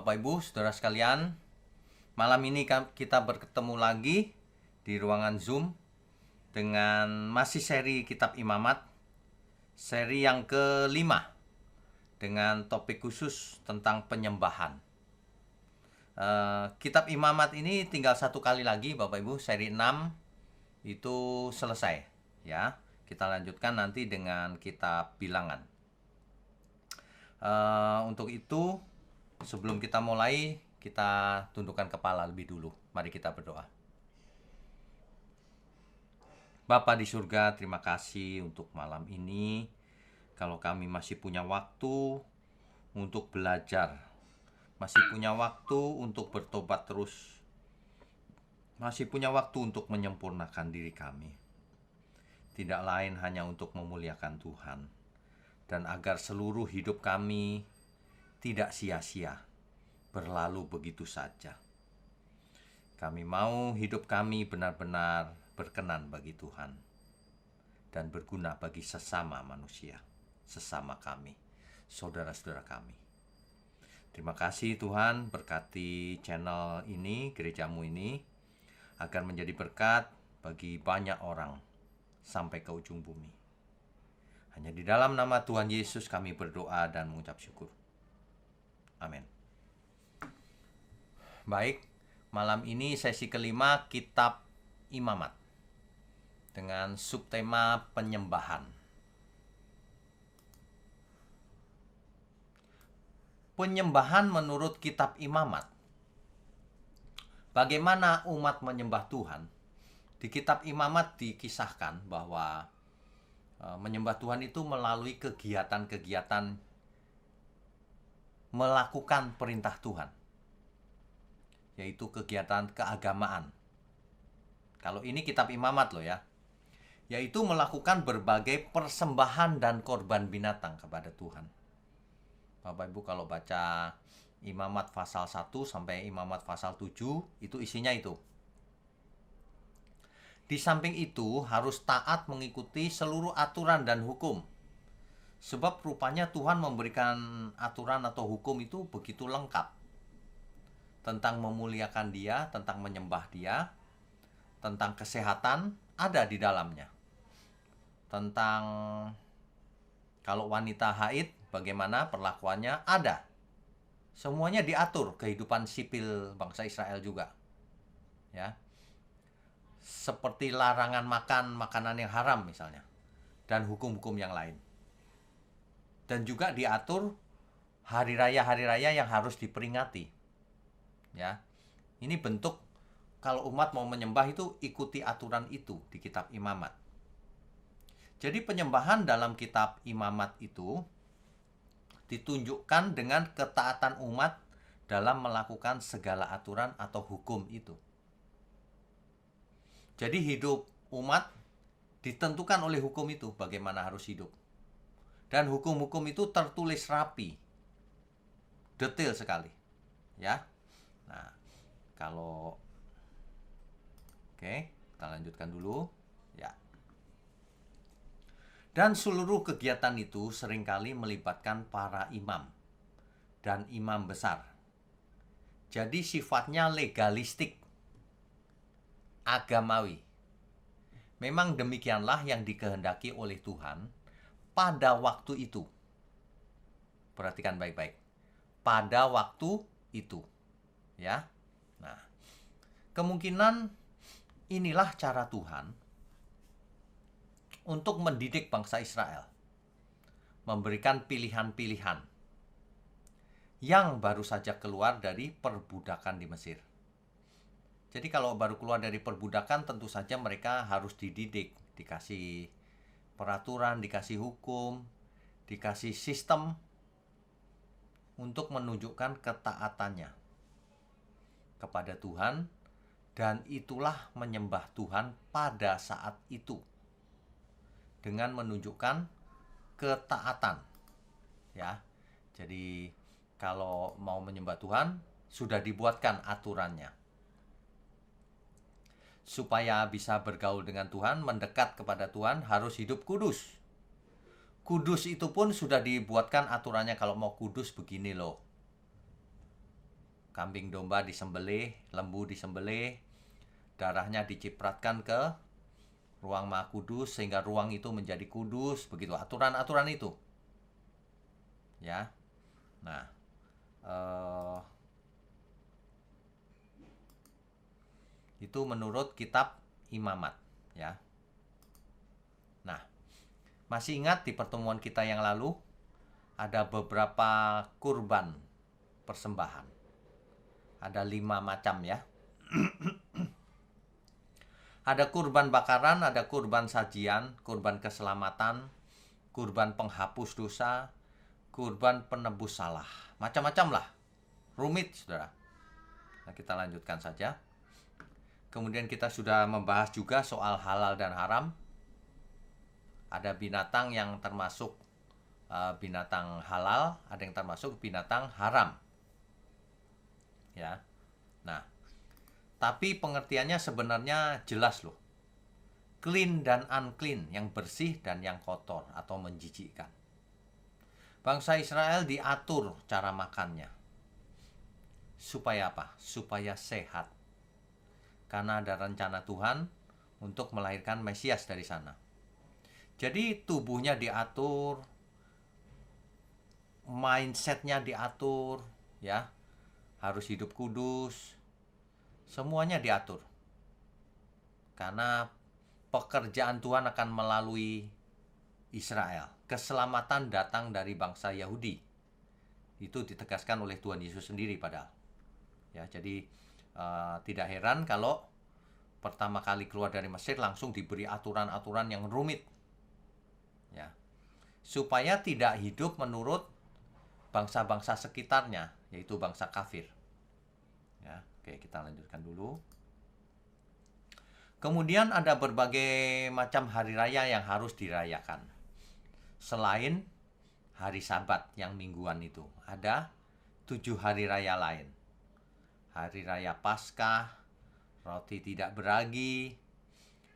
Bapak Ibu, Saudara sekalian. Malam ini kita bertemu lagi di ruangan Zoom dengan masih seri Kitab Imamat, seri yang kelima dengan topik khusus tentang penyembahan. Kitab Imamat ini tinggal satu kali lagi Bapak Ibu, seri 6 itu selesai ya. Kita lanjutkan nanti dengan kitab Bilangan. Untuk itu, sebelum kita mulai, kita tundukkan kepala lebih dulu. Mari kita berdoa. Bapa di surga, terima kasih untuk malam ini. Kalau kami masih punya waktu untuk belajar, masih punya waktu untuk bertobat terus, masih punya waktu untuk menyempurnakan diri kami. Tidak lain hanya untuk memuliakan Tuhan, dan agar seluruh hidup kami tidak sia-sia, berlalu begitu saja. Kami mau hidup kami benar-benar berkenan bagi Tuhan dan berguna bagi sesama manusia, sesama kami, saudara-saudara kami. Terima kasih Tuhan, berkati channel ini, gerejamu ini, agar menjadi berkat bagi banyak orang sampai ke ujung bumi. Hanya di dalam nama Tuhan Yesus kami berdoa dan mengucap syukur. Amin. Baik, malam ini sesi kelima Kitab Imamat dengan subtema penyembahan. Penyembahan menurut Kitab Imamat. Bagaimana umat menyembah Tuhan? Di Kitab Imamat dikisahkan bahwa menyembah Tuhan itu melalui kegiatan-kegiatan melakukan perintah Tuhan, yaitu kegiatan keagamaan. Kalau ini Kitab Imamat loh ya, yaitu melakukan berbagai persembahan dan korban binatang kepada Tuhan. Bapak Ibu kalau baca Imamat pasal 1 sampai Imamat pasal 7, itu isinya itu. Di samping itu harus taat mengikuti seluruh aturan dan hukum. Sebab rupanya Tuhan memberikan aturan atau hukum itu begitu lengkap. Tentang memuliakan Dia, tentang menyembah Dia, tentang kesehatan ada di dalamnya. Tentang kalau wanita haid bagaimana perlakuannya ada. Semuanya diatur, kehidupan sipil bangsa Israel juga. Ya. Seperti larangan makan makanan yang haram misalnya, dan hukum-hukum yang lain. Dan juga diatur hari raya yang harus diperingati. Ya. Ini bentuk kalau umat mau menyembah itu ikuti aturan itu di Kitab Imamat. Jadi penyembahan dalam Kitab Imamat itu ditunjukkan dengan ketaatan umat dalam melakukan segala aturan atau hukum itu. Jadi hidup umat ditentukan oleh hukum itu, bagaimana harus hidup. Dan hukum-hukum itu tertulis rapi, detail sekali. Ya. Nah, kalau oke, kita lanjutkan dulu. Ya. Dan seluruh kegiatan itu seringkali melibatkan para imam dan imam besar. Jadi sifatnya legalistik, agamawi. Memang demikianlah yang dikehendaki oleh Tuhan pada waktu itu. Perhatikan baik-baik. Pada waktu itu. Ya. Nah, kemungkinan inilah cara Tuhan untuk mendidik bangsa Israel. Memberikan pilihan-pilihan yang baru saja keluar dari perbudakan di Mesir. Jadi kalau baru keluar dari perbudakan tentu saja mereka harus dididik, dikasih peraturan, dikasih hukum, dikasih sistem untuk menunjukkan ketaatannya kepada Tuhan, dan itulah menyembah Tuhan pada saat itu dengan menunjukkan ketaatan. Ya. Jadi kalau mau menyembah Tuhan sudah dibuatkan aturannya. Supaya bisa bergaul dengan Tuhan, mendekat kepada Tuhan, harus hidup kudus. Kudus itu pun sudah dibuatkan aturannya, kalau mau kudus begini loh. kambing domba disembelih, lembu disembelih, darahnya dicipratkan ke ruang Maha Kudus sehingga ruang itu menjadi kudus, begitu aturan-aturan itu. Ya. Nah, itu menurut kitab Imamat, ya. Nah, masih ingat di pertemuan kita yang lalu ada beberapa kurban persembahan. Ada 5 macam, ya. Ada kurban bakaran, ada kurban sajian, kurban keselamatan, kurban penghapus dosa, kurban penebus salah. Macam-macam lah. Rumit, saudara. Nah, kita lanjutkan saja. Kemudian kita sudah membahas juga soal halal dan haram. Ada binatang yang termasuk binatang halal, ada yang termasuk binatang haram. Ya. Nah, tapi pengertiannya sebenarnya jelas loh. Clean dan unclean, yang bersih dan yang kotor atau menjijikkan. Bangsa Israel diatur cara makannya. Supaya apa? Supaya sehat. Karena ada rencana Tuhan untuk melahirkan Mesias dari sana. Jadi tubuhnya diatur, mindsetnya diatur, ya. Harus hidup kudus. Semuanya diatur. Karena pekerjaan Tuhan akan melalui Israel. Keselamatan datang dari bangsa Yahudi. Itu ditegaskan oleh Tuhan Yesus sendiri padahal. Ya, jadi tidak heran kalau pertama kali keluar dari Mesir langsung diberi aturan-aturan yang rumit. Ya. Supaya tidak hidup menurut bangsa-bangsa sekitarnya, yaitu bangsa kafir. Ya, oke, kita lanjutkan dulu. Kemudian ada berbagai macam hari raya yang harus dirayakan. Selain hari Sabat yang mingguan itu, ada 7 hari raya lain. Hari raya Paskah, roti tidak beragi.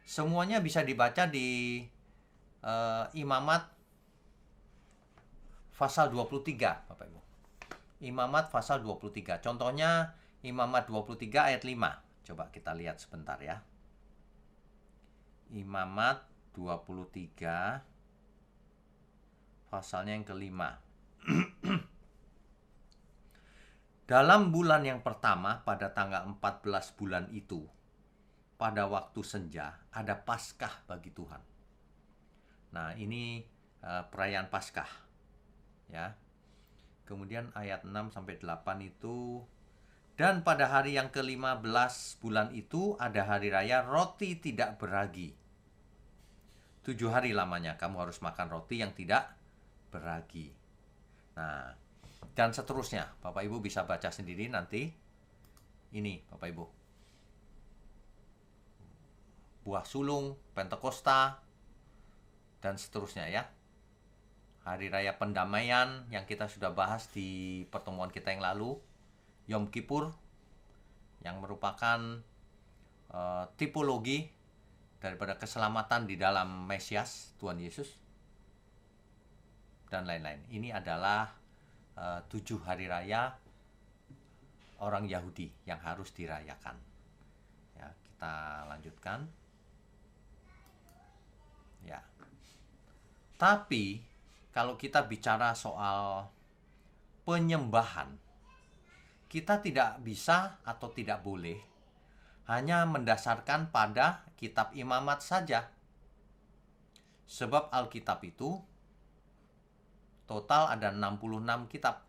Semuanya bisa dibaca di Imamat pasal 23, Bapak Ibu. Imamat pasal 23. Contohnya Imamat 23 ayat 5. Coba kita lihat sebentar ya. Imamat 23 pasalnya yang kelima. Dalam bulan yang pertama pada tanggal 14 bulan itu, pada waktu senja ada Paskah bagi Tuhan. Nah, ini perayaan Paskah. Ya. Kemudian ayat 6 sampai 8 itu, dan pada hari yang ke-15 bulan itu ada hari raya roti tidak beragi. 7 hari lamanya kamu harus makan roti yang tidak beragi. Nah, dan seterusnya. Bapak Ibu bisa baca sendiri nanti. Ini Bapak Ibu. Buah sulung, Pentakosta, dan seterusnya ya. Hari Raya Pendamaian yang kita sudah bahas di pertemuan kita yang lalu. Yom Kippur, yang merupakan tipologi daripada keselamatan di dalam Mesias, Tuhan Yesus, dan lain-lain. Ini adalah 7 hari raya orang Yahudi yang harus dirayakan. Ya, kita lanjutkan. Ya. Tapi kalau kita bicara soal penyembahan, kita tidak bisa atau tidak boleh hanya mendasarkan pada kitab Imamat saja. Sebab Alkitab itu total ada 66 kitab.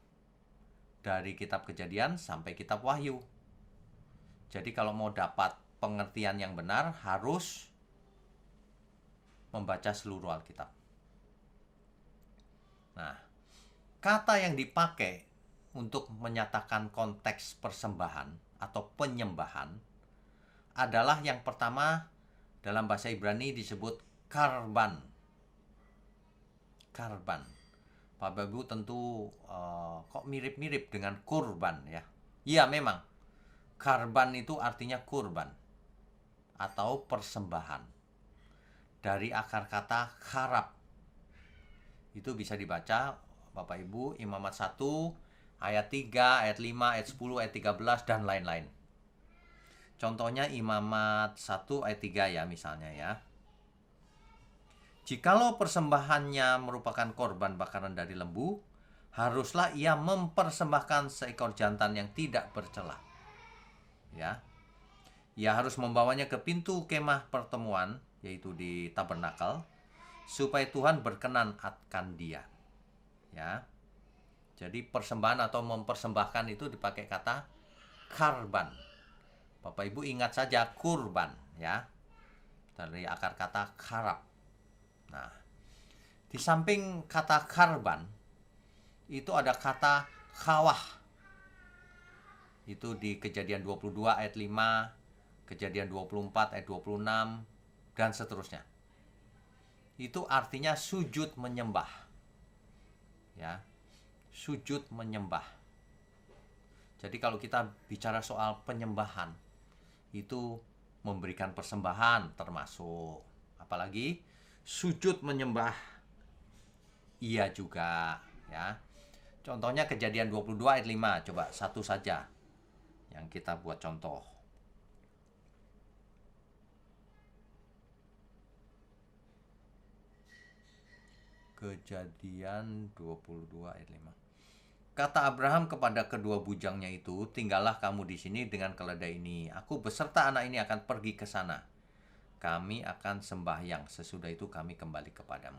Dari kitab Kejadian sampai kitab Wahyu. Jadi kalau mau dapat pengertian yang benar harus membaca seluruh Alkitab. Nah, kata yang dipakai untuk menyatakan konteks persembahan atau penyembahan adalah yang pertama dalam bahasa Ibrani disebut karban. Karban. Bapak Ibu tentu kok mirip-mirip dengan kurban ya. Iya memang. Karban itu artinya kurban atau persembahan. Dari akar kata kharab. Itu bisa dibaca Bapak Ibu Imamat 1 ayat 3, ayat 5, ayat 10, ayat 13, dan lain-lain. Contohnya Imamat 1 ayat 3 ya misalnya ya. Jikalau persembahannya merupakan korban bakaran dari lembu, haruslah ia mempersembahkan seekor jantan yang tidak bercela. Ya. Ia harus membawanya ke pintu kemah pertemuan, yaitu di tabernakel, supaya Tuhan berkenan akan dia. Ya. Jadi persembahan atau mempersembahkan itu dipakai kata karban. Bapak Ibu ingat saja kurban ya. Dari akar kata karab. Nah, di samping kata karban itu ada kata khawah. Itu di Kejadian 22 ayat 5, Kejadian 24 ayat 26 dan seterusnya. Itu artinya sujud menyembah. Ya. Sujud menyembah. Jadi kalau kita bicara soal penyembahan, itu memberikan persembahan termasuk. Apalagi sujud menyembah iya juga ya. Contohnya Kejadian 22 ayat 5. Coba satu saja yang kita buat contoh. Kejadian 22 ayat 5. Kata Abraham kepada kedua bujangnya itu, tinggallah kamu di sini dengan keledai ini. Aku beserta anak ini akan pergi ke sana. Kami akan sembahyang. Sesudah itu kami kembali kepadamu.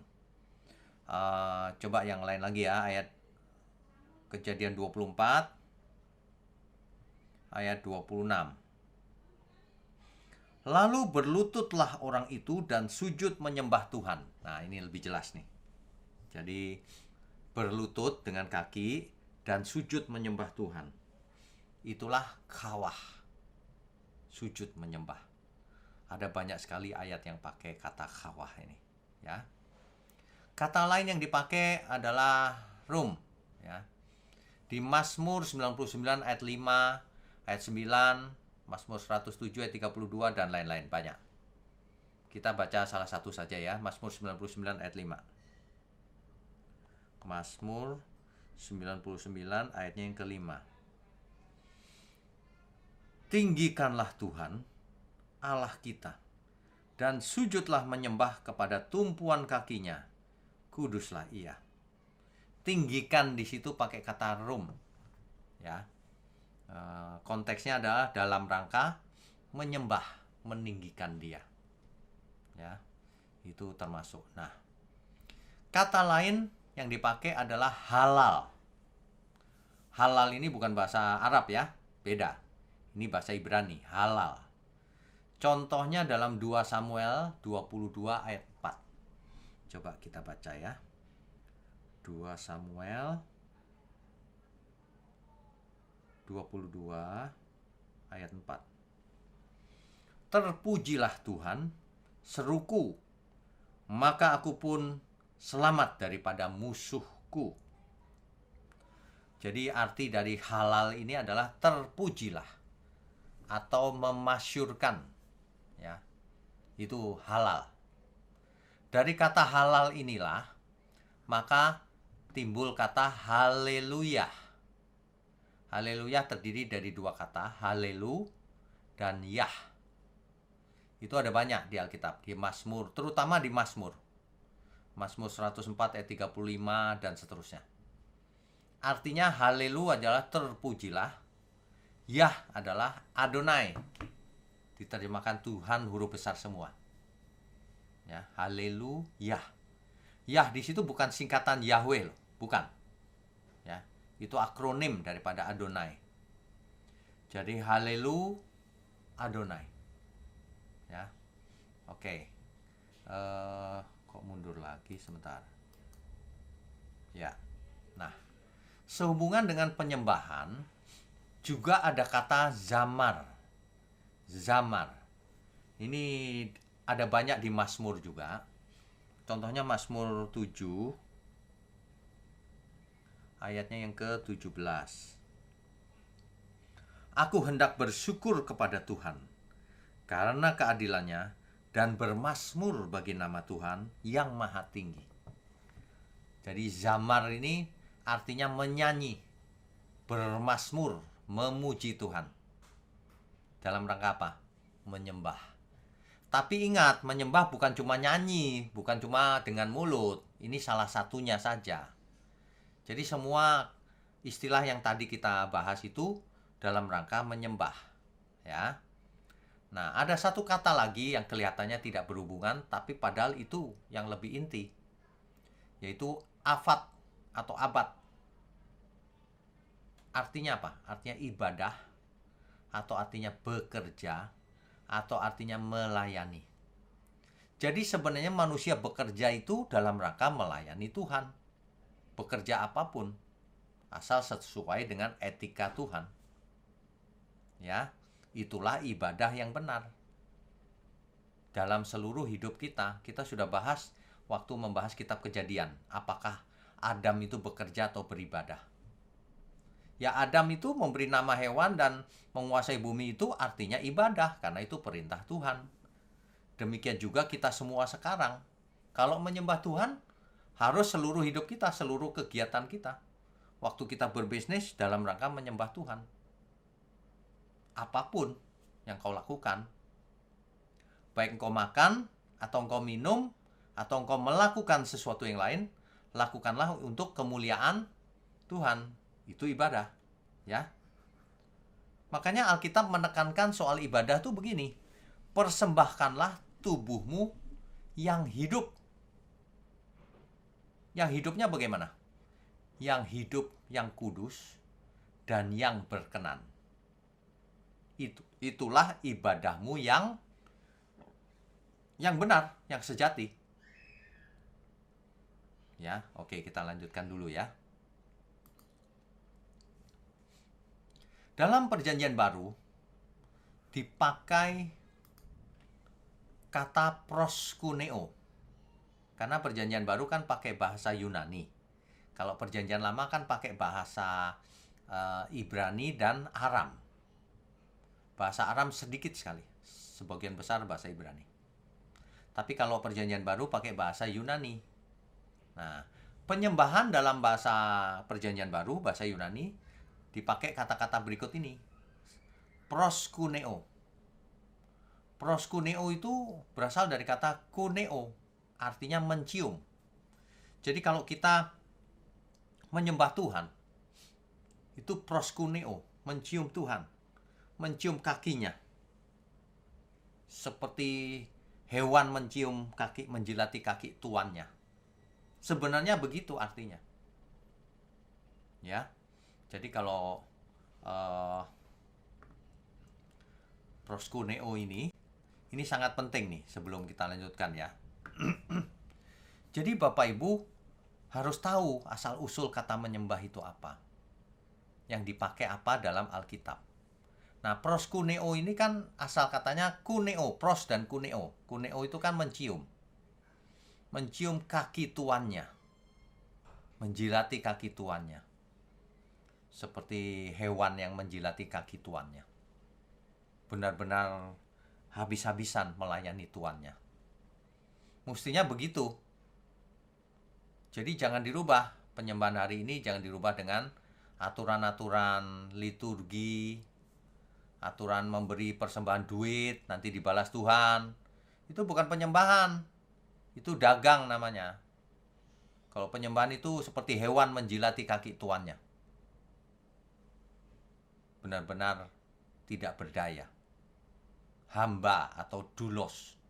Coba yang lain lagi ya. Ayat Kejadian 24. Ayat 26. Lalu berlututlah orang itu dan sujud menyembah Tuhan. Nah ini lebih jelas nih. Jadi berlutut dengan kaki dan sujud menyembah Tuhan. Itulah khawah. Sujud menyembah. Ada banyak sekali ayat yang pakai kata khawah ini, ya. Kata lain yang dipakai adalah rum, ya. Di Mazmur 99 ayat 5, ayat 9, Mazmur 107 ayat 32 dan lain-lain banyak. Kita baca salah satu saja ya, Mazmur 99 ayat 5. Mazmur 99 ayatnya yang kelima. Tinggikanlah Tuhan Allah kita dan sujudlah menyembah kepada tumpuan kakinya, kuduslah ia. Tinggikan di situ pakai kata rum ya. Konteksnya adalah dalam rangka menyembah, meninggikan dia ya. Itu termasuk. Nah, kata lain yang dipakai adalah halal. Halal ini bukan bahasa Arab ya, beda. Ini bahasa Ibrani, halal. Contohnya dalam 2 Samuel 22 ayat 4. Coba kita baca ya. 2 Samuel 22 ayat 4. Terpujilah Tuhan, seruku, maka aku pun selamat daripada musuhku. Jadi arti dari halal ini adalah terpujilah atau memasyurkan ya. Itu halal. Dari kata halal inilah maka timbul kata haleluya. Haleluya terdiri dari 2 kata, halelu dan yah. Itu ada banyak di Alkitab, di Mazmur, terutama di Mazmur. Mazmur 104 ayat 35 dan seterusnya. Artinya haleluya adalah terpujilah. Yah adalah Adonai. Diterjemahkan Tuhan huruf besar semua. Ya, haleluya. Yah di situ bukan singkatan Yahweh loh, bukan. Ya, itu akronim daripada Adonai. Jadi haleluya Adonai. Ya. Oke. Kok mundur lagi sebentar. Ya. Nah, sehubungan dengan penyembahan juga ada kata zamar. Zamar. Ini ada banyak di Mazmur juga. Contohnya Mazmur 7 ayatnya yang ke-17. Aku hendak bersyukur kepada Tuhan karena keadilannya dan bermazmur bagi nama Tuhan yang maha tinggi. Jadi zamar ini artinya menyanyi bermazmur, memuji Tuhan. Dalam rangka apa? Menyembah. Tapi ingat, menyembah bukan cuma nyanyi, bukan cuma dengan mulut. Ini salah satunya saja. Jadi semua istilah yang tadi kita bahas itu dalam rangka menyembah, ya. Nah, ada satu kata lagi yang kelihatannya tidak berhubungan, tapi padahal itu yang lebih inti, yaitu afat atau abad. Artinya apa? Artinya ibadah, atau artinya bekerja, atau artinya melayani. Jadi sebenarnya manusia bekerja itu dalam rangka melayani Tuhan. Bekerja apapun, asal sesuai dengan etika Tuhan. Ya, itulah ibadah yang benar. Dalam seluruh hidup kita sudah bahas waktu membahas kitab Kejadian. Apakah Adam itu bekerja atau beribadah? Ya, Adam itu memberi nama hewan dan menguasai bumi itu artinya ibadah, karena itu perintah Tuhan. Demikian juga kita semua sekarang. Kalau menyembah Tuhan, harus seluruh hidup kita, seluruh kegiatan kita. Waktu kita berbisnis dalam rangka menyembah Tuhan. Apapun yang kau lakukan, baik engkau makan, atau engkau minum, atau engkau melakukan sesuatu yang lain, lakukanlah untuk kemuliaan Tuhan. Itu ibadah, ya. Makanya Alkitab menekankan soal ibadah tuh begini. Persembahkanlah tubuhmu yang hidup. Yang hidupnya bagaimana? Yang hidup, yang kudus, dan yang berkenan. Itulah ibadahmu yang benar, yang sejati. Ya, oke, kita lanjutkan dulu ya. Dalam Perjanjian Baru dipakai kata proskuneo. Karena Perjanjian Baru kan pakai bahasa Yunani. Kalau Perjanjian Lama kan pakai bahasa Ibrani dan Aram. Bahasa Aram sedikit sekali, sebagian besar bahasa Ibrani. Tapi kalau Perjanjian Baru pakai bahasa Yunani. Nah, penyembahan dalam bahasa Perjanjian Baru, bahasa Yunani, dipakai kata-kata berikut ini. Proskuneo. Proskuneo itu berasal dari kata kuneo, artinya mencium. Jadi kalau kita menyembah Tuhan, itu proskuneo, mencium Tuhan. Mencium kakinya. Seperti hewan mencium kaki, menjilati kaki tuannya. Sebenarnya begitu artinya. Ya. Jadi kalau proskuneo ini sangat penting nih sebelum kita lanjutkan ya. Jadi Bapak Ibu harus tahu asal-usul kata menyembah itu apa. Yang dipakai apa dalam Alkitab. Nah, proskuneo ini kan asal katanya kuneo, pros dan kuneo. Kuneo itu kan mencium. Mencium kaki tuannya. Menjilati kaki tuannya. Seperti hewan yang menjilati kaki tuannya. Benar-benar habis-habisan melayani tuannya. Mestinya begitu. Jadi jangan dirubah. Penyembahan hari ini jangan dirubah dengan aturan-aturan liturgi, aturan memberi persembahan duit, nanti dibalas Tuhan. Itu bukan penyembahan. Itu dagang namanya. Kalau penyembahan itu seperti hewan menjilati kaki tuannya. Benar-benar tidak berdaya. Hamba atau doulos.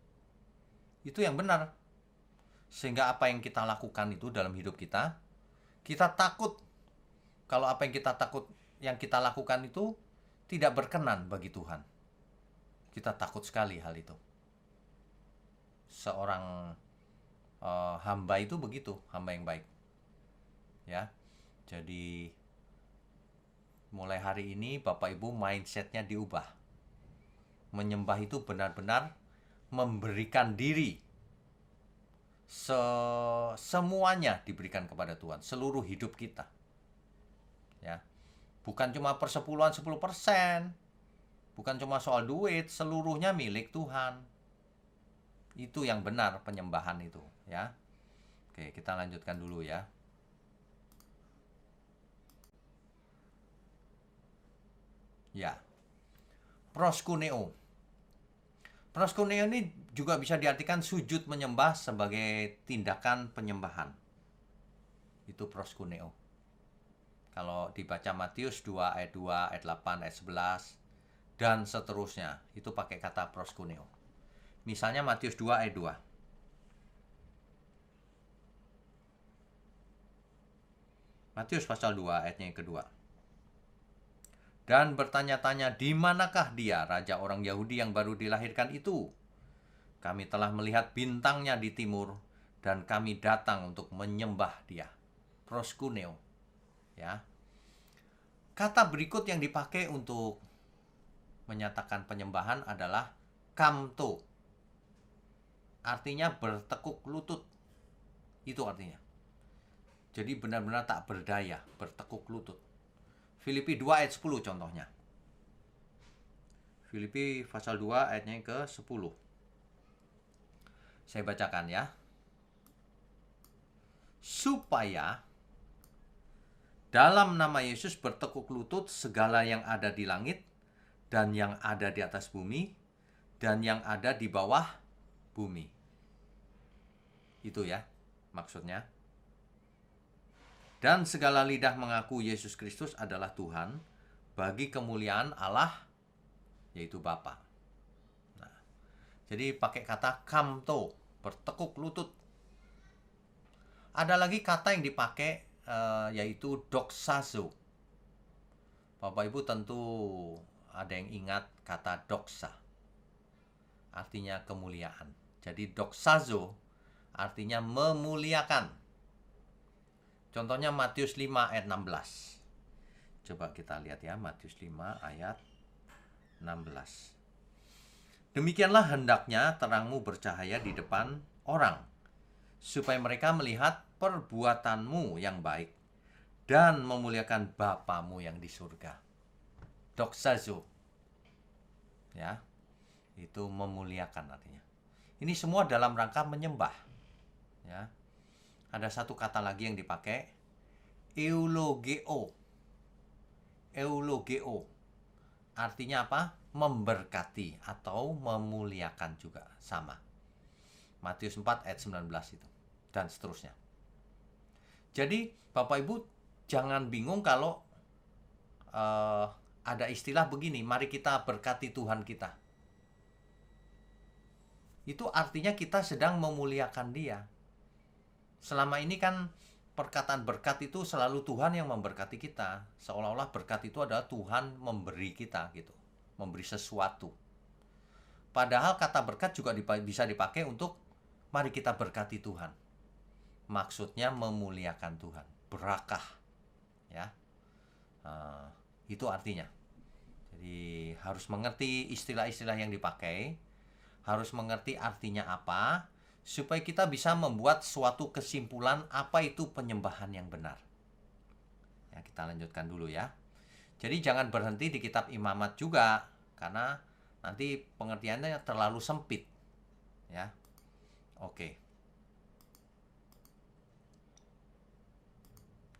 Itu yang benar. Sehingga apa yang kita lakukan itu dalam hidup kita takut. Kalau apa yang kita lakukan itu tidak berkenan bagi Tuhan. Kita takut sekali hal itu. Seorang hamba itu begitu, hamba yang baik. Ya. Jadi mulai hari ini Bapak Ibu mindsetnya diubah. Menyembah itu benar-benar memberikan diri. Semuanya diberikan kepada Tuhan, seluruh hidup kita. Ya. Bukan cuma persepuluhan 10%. Bukan cuma soal duit, seluruhnya milik Tuhan. Itu yang benar penyembahan itu, ya. Oke, kita lanjutkan dulu ya. Ya, proskuneo. Proskuneo ini juga bisa diartikan sujud menyembah sebagai tindakan penyembahan. Itu proskuneo. Kalau dibaca Matius 2 ayat 2, ayat 8, ayat 11, dan seterusnya, itu pakai kata proskuneo. Misalnya Matius 2 ayat 2. Matius pasal 2 ayatnya yang kedua. Dan bertanya-tanya, di manakah dia, raja orang Yahudi yang baru dilahirkan itu? Kami telah melihat bintangnya di timur, dan kami datang untuk menyembah dia. Proskuneo. Ya. Kata berikut yang dipakai untuk menyatakan penyembahan adalah kamto. Artinya bertekuk lutut. Itu artinya. Jadi benar-benar tak berdaya, bertekuk lutut. Filipi 2 ayat 10 contohnya. Filipi pasal 2 ayatnya yang ke-10. Saya bacakan ya. Supaya dalam nama Yesus bertekuk lutut segala yang ada di langit dan yang ada di atas bumi dan yang ada di bawah bumi. Itu ya maksudnya. Dan segala lidah mengaku Yesus Kristus adalah Tuhan bagi kemuliaan Allah, yaitu Bapa. Nah, jadi pakai kata kamto, bertekuk lutut. Ada lagi kata yang dipakai yaitu doxazo. Bapak Ibu tentu ada yang ingat kata doxa. Artinya kemuliaan. Jadi doxazo artinya memuliakan. Contohnya Matius 5 ayat 16. Coba kita lihat ya, Matius 5 ayat 16. Demikianlah hendaknya terangmu bercahaya di depan orang, supaya mereka melihat perbuatanmu yang baik dan memuliakan Bapamu yang di surga. Doxazo. Ya. Itu memuliakan artinya. Ini semua dalam rangka menyembah. Ya. Ada satu kata lagi yang dipakai, eulogeo. Eulogeo. Artinya apa? Memberkati atau memuliakan juga. Sama. Matius 4 ayat 19 itu. Dan seterusnya. Jadi Bapak Ibu jangan bingung kalau ada istilah begini, mari kita berkati Tuhan kita. Itu artinya kita sedang memuliakan Dia. Selama ini kan perkataan berkat itu selalu Tuhan yang memberkati kita. Seolah-olah berkat itu adalah Tuhan memberi kita gitu. Memberi sesuatu. Padahal kata berkat juga bisa dipakai untuk mari kita berkati Tuhan. Maksudnya memuliakan Tuhan. Berakah. Ya. Itu artinya. Jadi harus mengerti istilah-istilah yang dipakai. Harus mengerti artinya apa, supaya kita bisa membuat suatu kesimpulan apa itu penyembahan yang benar. Ya, kita lanjutkan dulu ya. Jadi jangan berhenti di kitab Imamat juga, karena nanti pengertiannya terlalu sempit. Ya, oke.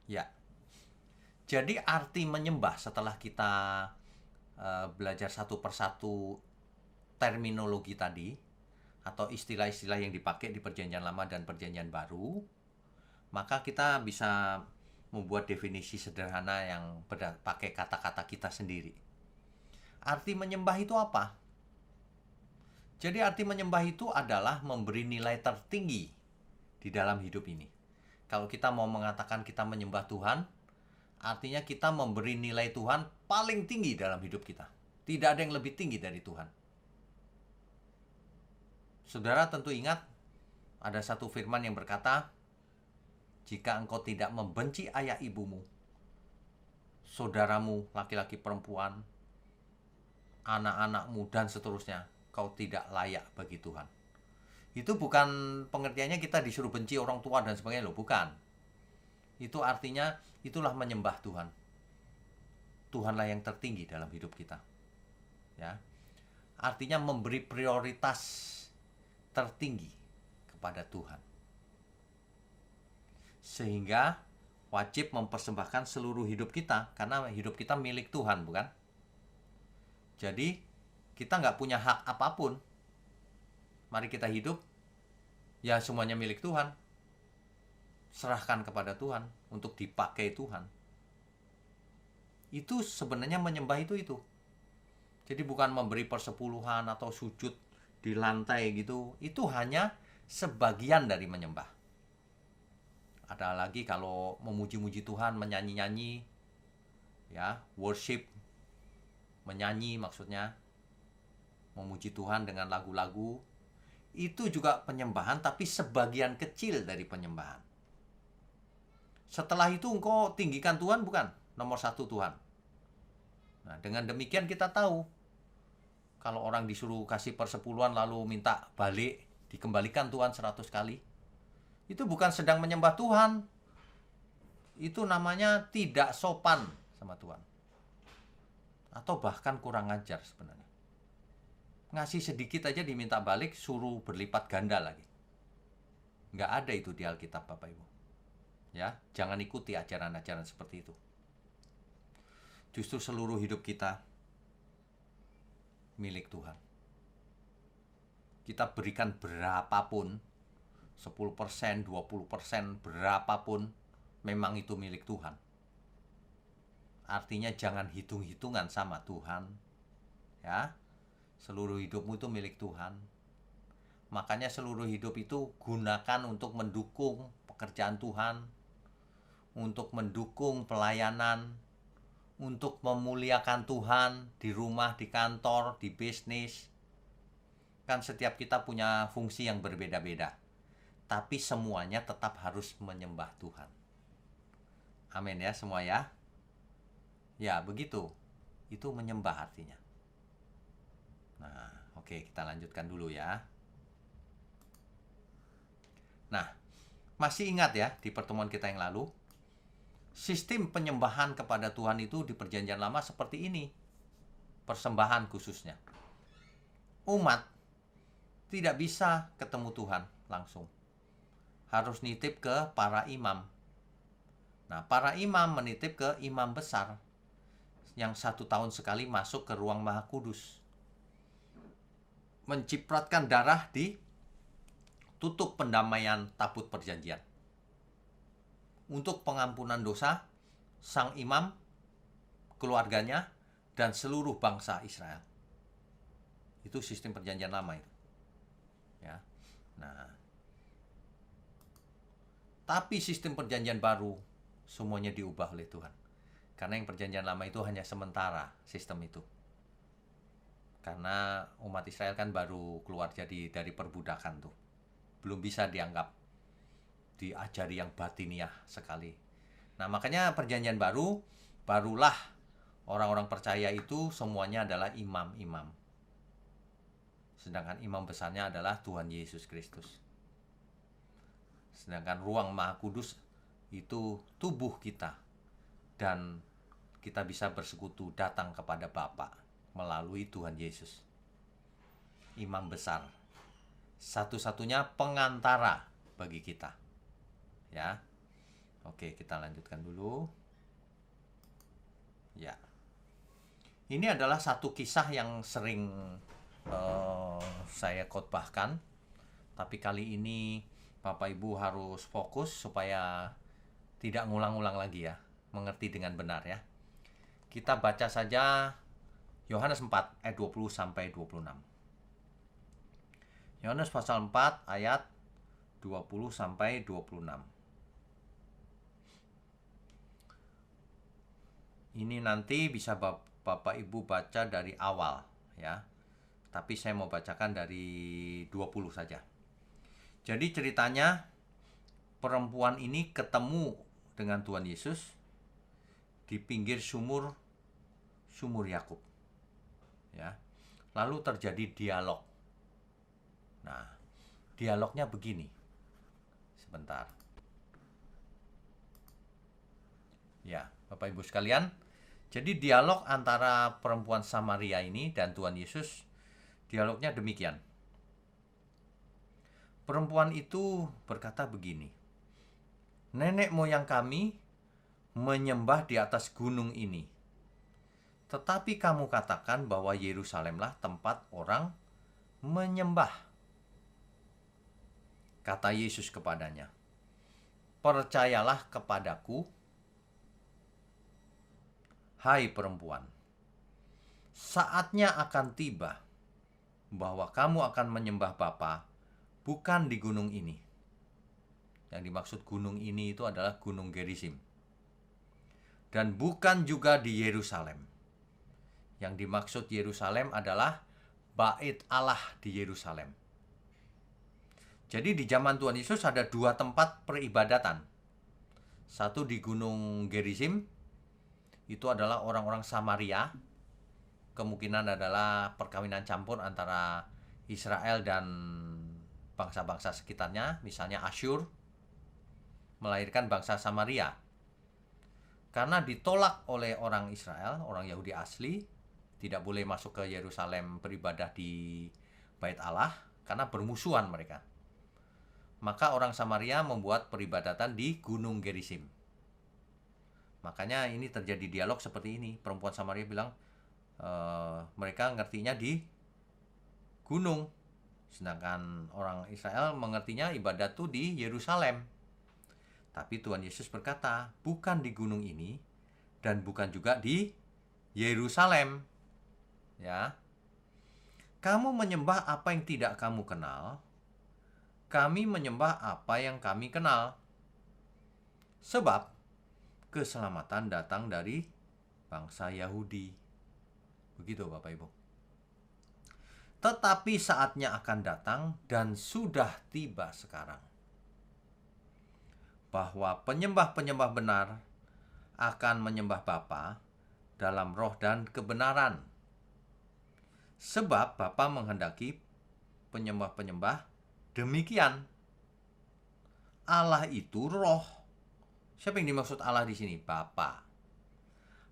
Ya, jadi arti menyembah setelah kita belajar satu persatu terminologi tadi, atau istilah-istilah yang dipakai di Perjanjian Lama dan Perjanjian Baru, maka kita bisa membuat definisi sederhana yang pakai kata-kata kita sendiri. Arti menyembah itu apa? Jadi arti menyembah itu adalah memberi nilai tertinggi di dalam hidup ini. Kalau kita mau mengatakan kita menyembah Tuhan, artinya kita memberi nilai Tuhan paling tinggi dalam hidup kita. Tidak ada yang lebih tinggi dari Tuhan. Saudara tentu ingat, ada satu firman yang berkata, jika engkau tidak membenci ayah ibumu, saudaramu, laki-laki perempuan, anak-anakmu, dan seterusnya, kau tidak layak bagi Tuhan. Itu bukan pengertiannya kita disuruh benci orang tua dan sebagainya, loh, bukan. Itu artinya, itulah menyembah Tuhan. Tuhanlah yang tertinggi dalam hidup kita. Ya. Artinya memberi prioritas tertinggi kepada Tuhan. Sehingga wajib mempersembahkan seluruh hidup kita, karena hidup kita milik Tuhan, bukan? Jadi kita nggak punya hak apapun. Mari kita hidup, ya semuanya milik Tuhan. Serahkan kepada Tuhan untuk dipakai Tuhan. Itu sebenarnya menyembah itu. Jadi bukan memberi persepuluhan atau sujud di lantai gitu. Itu hanya sebagian dari menyembah. Ada lagi kalau memuji-muji Tuhan, menyanyi-nyanyi, ya, worship, menyanyi maksudnya, memuji Tuhan dengan lagu-lagu. Itu juga penyembahan, tapi sebagian kecil dari penyembahan. Setelah itu engkau tinggikan Tuhan, bukan nomor satu Tuhan. Nah, dengan demikian kita tahu, kalau orang disuruh kasih persepuluhan lalu minta balik, dikembalikan Tuhan 100 kali, itu bukan sedang menyembah Tuhan. Itu namanya tidak sopan sama Tuhan. Atau bahkan kurang ajar sebenarnya. Ngasih sedikit aja diminta balik, suruh berlipat ganda lagi. Nggak ada itu di Alkitab, Bapak Ibu. Ya, jangan ikuti ajaran-ajaran seperti itu. Justru seluruh hidup kita milik Tuhan. Kita berikan berapapun, 10%, 20%, berapapun, memang itu milik Tuhan. Artinya jangan hitung-hitungan sama Tuhan. Ya, seluruh hidupmu itu milik Tuhan. Makanya seluruh hidup itu gunakan untuk mendukung pekerjaan Tuhan, untuk mendukung pelayanan, untuk memuliakan Tuhan di rumah, di kantor, di bisnis. Kan setiap kita punya fungsi yang berbeda-beda. Tapi semuanya tetap harus menyembah Tuhan. Amin ya semua ya. Ya begitu. Itu menyembah artinya. Nah, oke, kita lanjutkan dulu ya. Nah, masih ingat ya di pertemuan kita yang lalu, sistem penyembahan kepada Tuhan itu di Perjanjian Lama seperti ini. Persembahan khususnya. Umat tidak bisa ketemu Tuhan langsung. Harus nitip ke para imam. Nah, para imam menitip ke imam besar yang 1 tahun sekali masuk ke ruang Maha Kudus. Mencipratkan darah di tutup pendamaian tabut perjanjian. Untuk pengampunan dosa sang imam, keluarganya, dan seluruh bangsa Israel. Itu sistem perjanjian lama itu. Ya. Nah, tapi sistem perjanjian baru semuanya diubah oleh Tuhan. Karena yang perjanjian lama itu hanya sementara sistem itu. Karena umat Israel kan baru keluar dari perbudakan tuh. Belum bisa dianggap diajari yang batiniah sekali. Nah, makanya perjanjian barulah orang-orang percaya itu semuanya adalah imam-imam. Sedangkan imam besarnya adalah Tuhan Yesus Kristus. Sedangkan ruang Maha Kudus itu tubuh kita. Dan kita bisa bersekutu datang kepada Bapa melalui Tuhan Yesus. Imam besar. Satu-satunya pengantara bagi kita. Ya. Oke, kita lanjutkan dulu. Ya. Ini adalah satu kisah yang sering saya khotbahkan. Tapi kali ini Bapak Ibu harus fokus supaya tidak ngulang-ulang lagi ya. Mengerti dengan benar ya. Kita baca saja Yohanes 4 ayat 20 sampai 26. Yohanes pasal 4 ayat 20 sampai 26. Ini nanti bisa Bapak Ibu baca dari awal ya. Tapi saya mau bacakan dari 20 saja. Jadi ceritanya perempuan ini ketemu dengan Tuhan Yesus di pinggir sumur Yakub. Ya. Lalu terjadi dialog. Nah, dialognya begini. Sebentar. Ya, Bapak Ibu sekalian, jadi dialog antara perempuan Samaria ini dan Tuhan Yesus, dialognya demikian. Perempuan itu berkata begini, nenek moyang kami menyembah di atas gunung ini, Tetapi kamu katakan bahwa Yerusalemlah tempat orang menyembah. Kata Yesus kepadanya, percayalah kepadaku, hai perempuan, saatnya akan tiba bahwa kamu akan menyembah Bapa bukan di gunung ini. Yang dimaksud gunung ini itu adalah Gunung Gerizim. Dan bukan juga di Yerusalem. Yang dimaksud Yerusalem adalah Bait Allah di Yerusalem. Jadi di zaman Tuhan Yesus ada dua tempat peribadatan. Satu di Gunung Gerizim, itu adalah orang-orang Samaria. Kemungkinan adalah perkawinan campur antara Israel dan bangsa-bangsa sekitarnya, misalnya Asyur, melahirkan bangsa Samaria. Karena ditolak oleh orang Israel, orang Yahudi asli, tidak boleh masuk ke Yerusalem beribadah di Bait Allah, karena bermusuhan mereka. Maka orang Samaria membuat peribadatan di Gunung Gerizim. Makanya ini terjadi dialog seperti ini. Perempuan Samaria bilang, mereka ngertinya di gunung. Sedangkan orang Israel mengertinya ibadat itu di Yerusalem. Tapi Tuhan Yesus berkata, bukan di gunung ini dan bukan juga di Yerusalem. Ya. Kamu menyembah apa yang tidak kamu kenal. Kami menyembah apa yang kami kenal. Sebab keselamatan datang dari bangsa Yahudi. Begitu Bapak Ibu. Tetapi saatnya akan datang dan sudah tiba sekarang, bahwa penyembah-penyembah benar akan menyembah Bapa dalam roh dan kebenaran. Sebab Bapa menghendaki penyembah-penyembah demikian. Allah itu roh. Siapa yang dimaksud Allah di sini? Bapa.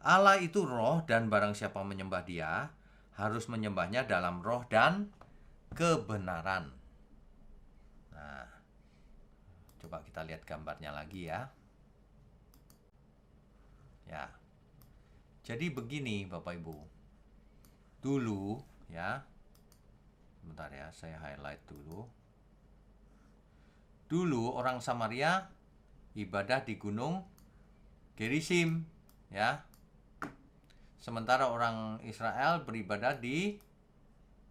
Allah itu roh, dan barang siapa menyembah Dia harus menyembahnya dalam roh dan kebenaran. Nah, coba kita lihat gambarnya lagi ya. Ya. Jadi begini Bapak Ibu. Dulu ya. Bentar ya, saya highlight dulu. Dulu orang Samaria ibadah di Gunung Gerizim, ya. Sementara orang Israel beribadah di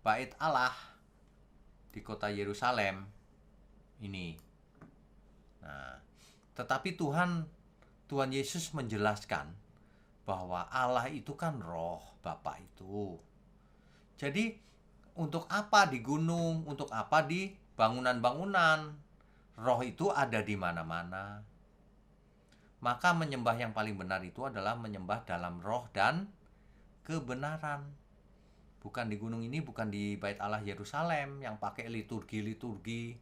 Bait Allah di kota Yerusalem ini. Nah, tetapi Tuhan Yesus menjelaskan bahwa Allah itu kan roh, Bapa itu. Jadi untuk apa di gunung, untuk apa di bangunan-bangunan? Roh itu ada di mana-mana. Maka menyembah yang paling benar itu adalah menyembah dalam roh dan kebenaran. Bukan di gunung ini, bukan di Bait Allah Yerusalem yang pakai liturgi-liturgi,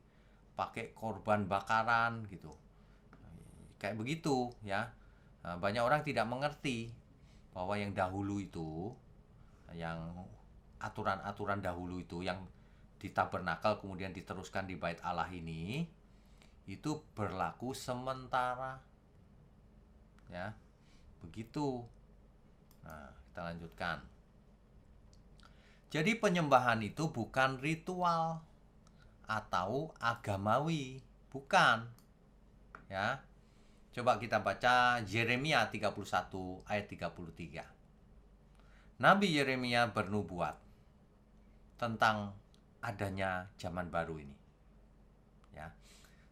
pakai korban bakaran gitu. Kayak begitu ya. Nah, banyak orang tidak mengerti bahwa yang dahulu itu, yang aturan-aturan dahulu itu yang di tabernakel kemudian diteruskan di Bait Allah ini, itu berlaku sementara. Ya. Begitu. Nah, kita lanjutkan. Jadi penyembahan itu bukan ritual atau agamawi, bukan. Ya. Coba kita baca Yeremia 31 ayat 33. Nabi Yeremia bernubuat tentang adanya zaman baru ini. Ya.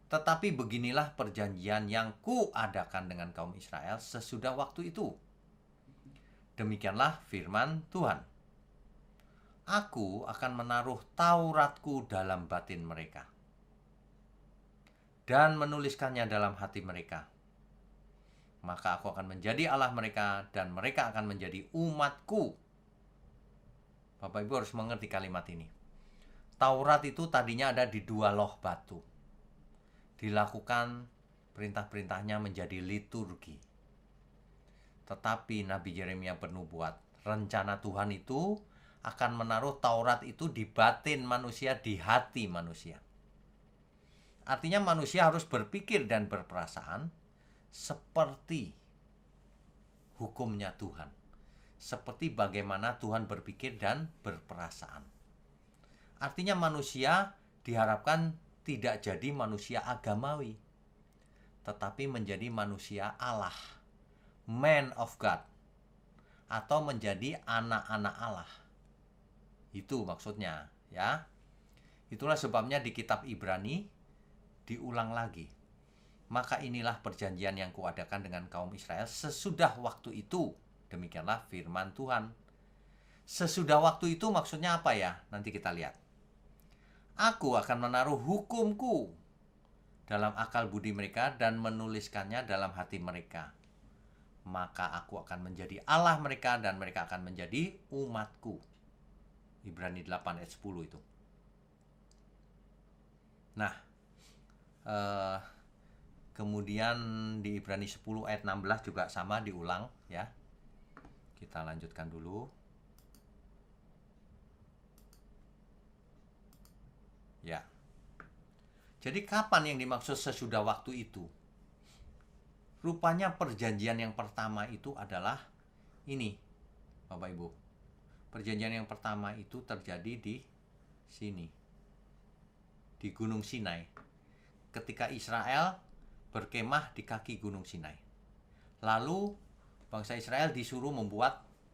Tetapi beginilah perjanjian yang kuadakan dengan kaum Israel sesudah waktu itu. Demikianlah firman Tuhan. Aku akan menaruh Tauratku dalam batin mereka dan menuliskannya dalam hati mereka. Maka aku akan menjadi Allah mereka dan mereka akan menjadi umatku. Bapak Ibu harus mengerti kalimat ini. Taurat itu tadinya ada di 2 loh batu. Dilakukan perintah-perintahnya menjadi liturgi. Tetapi Nabi Yeremia bernubuat, rencana Tuhan itu akan menaruh Taurat itu di batin manusia, di hati manusia. Artinya manusia harus berpikir dan berperasaan seperti hukumnya Tuhan. seperti bagaimana Tuhan berpikir dan berperasaan. Artinya manusia diharapkan tidak jadi manusia agamawi, tetapi menjadi manusia Allah, man of God, atau menjadi anak-anak Allah. Itu maksudnya, ya. Itulah sebabnya di kitab Ibrani diulang lagi. Maka inilah perjanjian yang kuadakan dengan kaum Israel sesudah waktu itu. Demikianlah firman Tuhan. Sesudah waktu itu maksudnya apa ya? Nanti kita lihat. Aku akan menaruh hukumku dalam akal budi mereka dan menuliskannya dalam hati mereka. Maka aku akan menjadi Allah mereka dan mereka akan menjadi umatku. Ibrani 8 ayat 10 itu. Nah, kemudian di Ibrani 10 ayat 16 juga sama diulang ya. Kita lanjutkan dulu. Ya. Jadi kapan yang dimaksud sesudah waktu itu? Rupanya perjanjian yang pertama itu adalah ini, Bapak Ibu. Perjanjian yang pertama itu terjadi di sini, di Gunung Sinai. Ketika Israel berkemah di kaki Gunung Sinai. Lalu bangsa Israel disuruh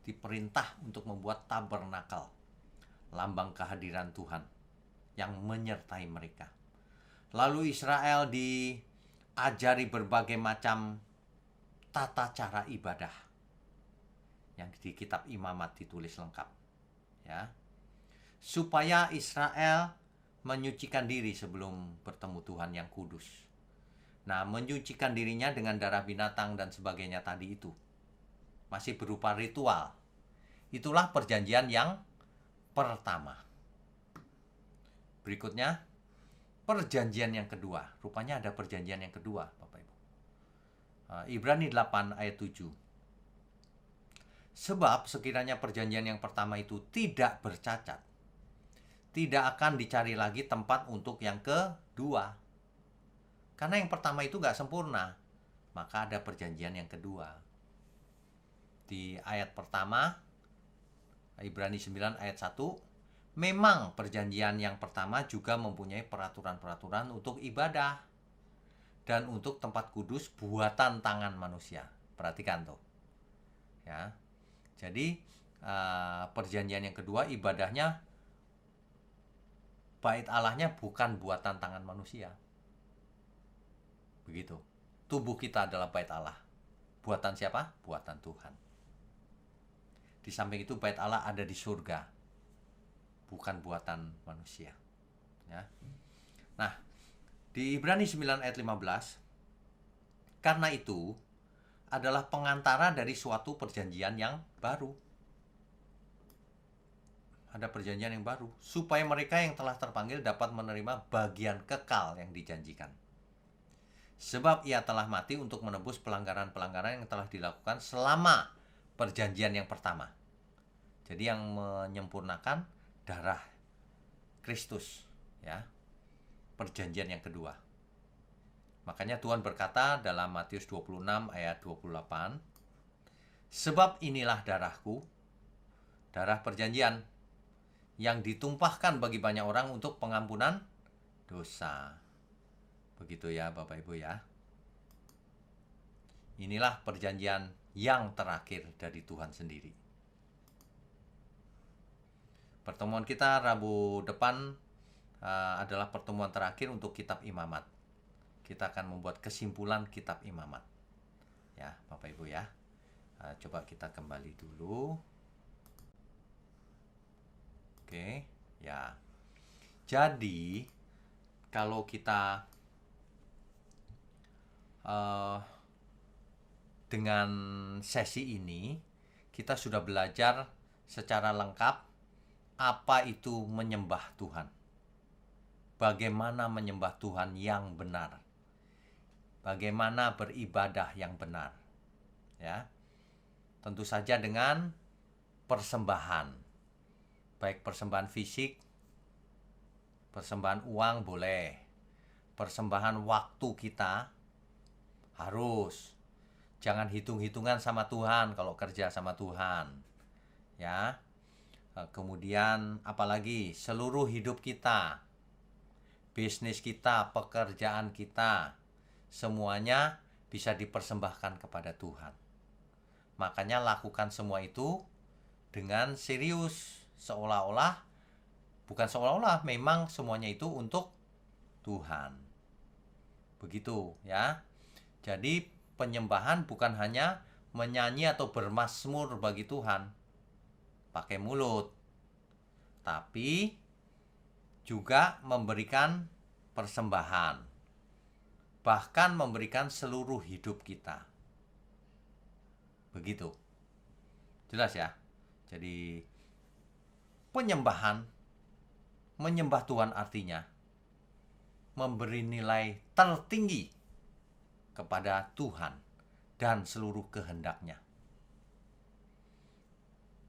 diperintah untuk membuat tabernakel, lambang kehadiran Tuhan yang menyertai mereka. Lalu Israel diajari berbagai macam tata cara ibadah yang di kitab Imamat ditulis lengkap, ya, supaya Israel menyucikan diri sebelum bertemu Tuhan yang kudus. Nah, menyucikan dirinya dengan darah binatang dan sebagainya tadi itu masih berupa ritual. Itulah perjanjian yang pertama. Berikutnya, perjanjian yang kedua. Rupanya ada perjanjian yang kedua, Bapak Ibu. Ibrani 8 ayat 7. Sebab sekiranya perjanjian yang pertama itu tidak bercacat, tidak akan dicari lagi tempat untuk yang kedua. Karena yang pertama itu gak sempurna, maka ada perjanjian yang kedua. Di ayat pertama, Ibrani 9 ayat 1, memang perjanjian yang pertama juga mempunyai peraturan-peraturan untuk ibadah dan untuk tempat kudus buatan tangan manusia. Perhatikan tuh. Ya. Jadi perjanjian yang kedua ibadahnya bait Allahnya bukan buatan tangan manusia. Begitu. Tubuh kita adalah bait Allah. Buatan siapa? Buatan Tuhan. Di samping itu bait Allah ada di surga, bukan buatan manusia. Ya. Nah, di Ibrani 9 ayat 15, karena itu adalah pengantara dari suatu perjanjian yang baru. Ada perjanjian yang baru, supaya mereka yang telah terpanggil dapat menerima bagian kekal yang dijanjikan. Sebab ia telah mati untuk menebus pelanggaran-pelanggaran yang telah dilakukan selama perjanjian yang pertama. Jadi yang menyempurnakan darah Kristus, ya. Perjanjian yang kedua. Makanya Tuhan berkata dalam Matius 26 ayat 28, sebab inilah darahku, darah perjanjian, yang ditumpahkan bagi banyak orang untuk pengampunan dosa. Begitu ya Bapak Ibu ya. Inilah perjanjian yang terakhir dari Tuhan sendiri. Pertemuan kita Rabu depan adalah pertemuan terakhir untuk kitab Imamat. Kita akan membuat kesimpulan kitab Imamat. Ya, Bapak Ibu ya. Coba kita kembali dulu. Oke, ya. Jadi, kalau kita dengan sesi ini, kita sudah belajar secara lengkap apa itu menyembah Tuhan. Bagaimana menyembah Tuhan yang benar. Bagaimana beribadah yang benar. Ya. Tentu saja dengan persembahan. Baik persembahan fisik, persembahan uang boleh. Persembahan waktu kita harus. Jangan hitung-hitungan sama Tuhan kalau kerja sama Tuhan. ya. Kemudian apalagi seluruh hidup kita, bisnis kita, pekerjaan kita, semuanya bisa dipersembahkan kepada Tuhan. Makanya lakukan semua itu dengan serius, bukan seolah-olah memang semuanya itu untuk Tuhan. Begitu ya. Jadi penyembahan bukan hanya menyanyi atau bermazmur bagi Tuhan pakai mulut, tapi juga memberikan persembahan, bahkan memberikan seluruh hidup kita. Begitu. Jelas ya? Jadi penyembahan, menyembah Tuhan artinya memberi nilai tertinggi kepada Tuhan dan seluruh kehendaknya.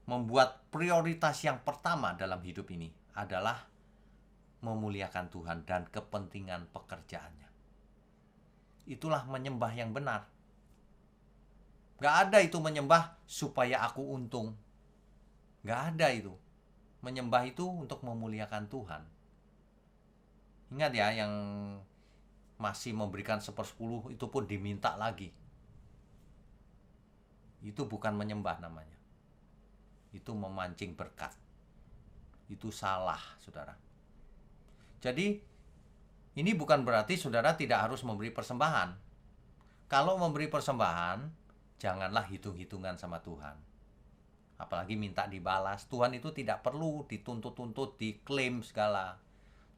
Membuat prioritas yang pertama dalam hidup ini adalah memuliakan Tuhan dan kepentingan pekerjaannya. Itulah menyembah yang benar. Gak ada itu menyembah supaya aku untung. Gak ada itu. Menyembah itu untuk memuliakan Tuhan. Ingat ya, yang masih memberikan 1/10 itu pun diminta lagi. Itu bukan menyembah namanya. Itu memancing berkat. Itu salah, saudara. Jadi, ini bukan berarti saudara tidak harus memberi persembahan. Kalau memberi persembahan, janganlah hitung-hitungan sama Tuhan. Apalagi minta dibalas. Tuhan itu tidak perlu dituntut-tuntut, diklaim segala.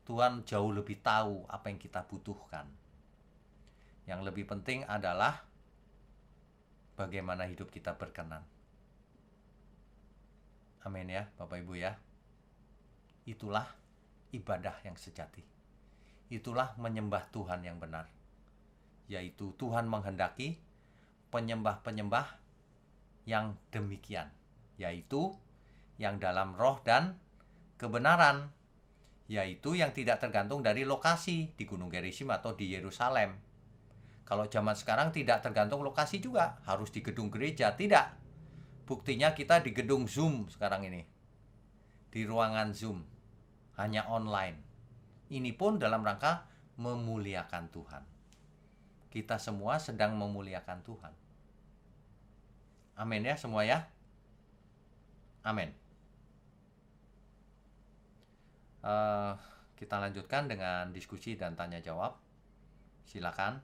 Tuhan jauh lebih tahu apa yang kita butuhkan. Yang lebih penting adalah bagaimana hidup kita berkenan. Amin ya, Bapak Ibu ya. Itulah ibadah yang sejati. Itulah menyembah Tuhan yang benar. Yaitu Tuhan menghendaki penyembah-penyembah yang demikian. Yaitu yang dalam roh dan kebenaran. Yaitu yang tidak tergantung dari lokasi di Gunung Gerizim atau di Yerusalem. Kalau zaman sekarang tidak tergantung lokasi juga, harus di gedung gereja, tidak. Buktinya kita di gedung Zoom sekarang ini, di ruangan Zoom, hanya online. Ini pun dalam rangka memuliakan Tuhan. Kita semua sedang memuliakan Tuhan. Amin ya semua ya. Amin. Kita lanjutkan dengan diskusi dan tanya jawab. Silakan,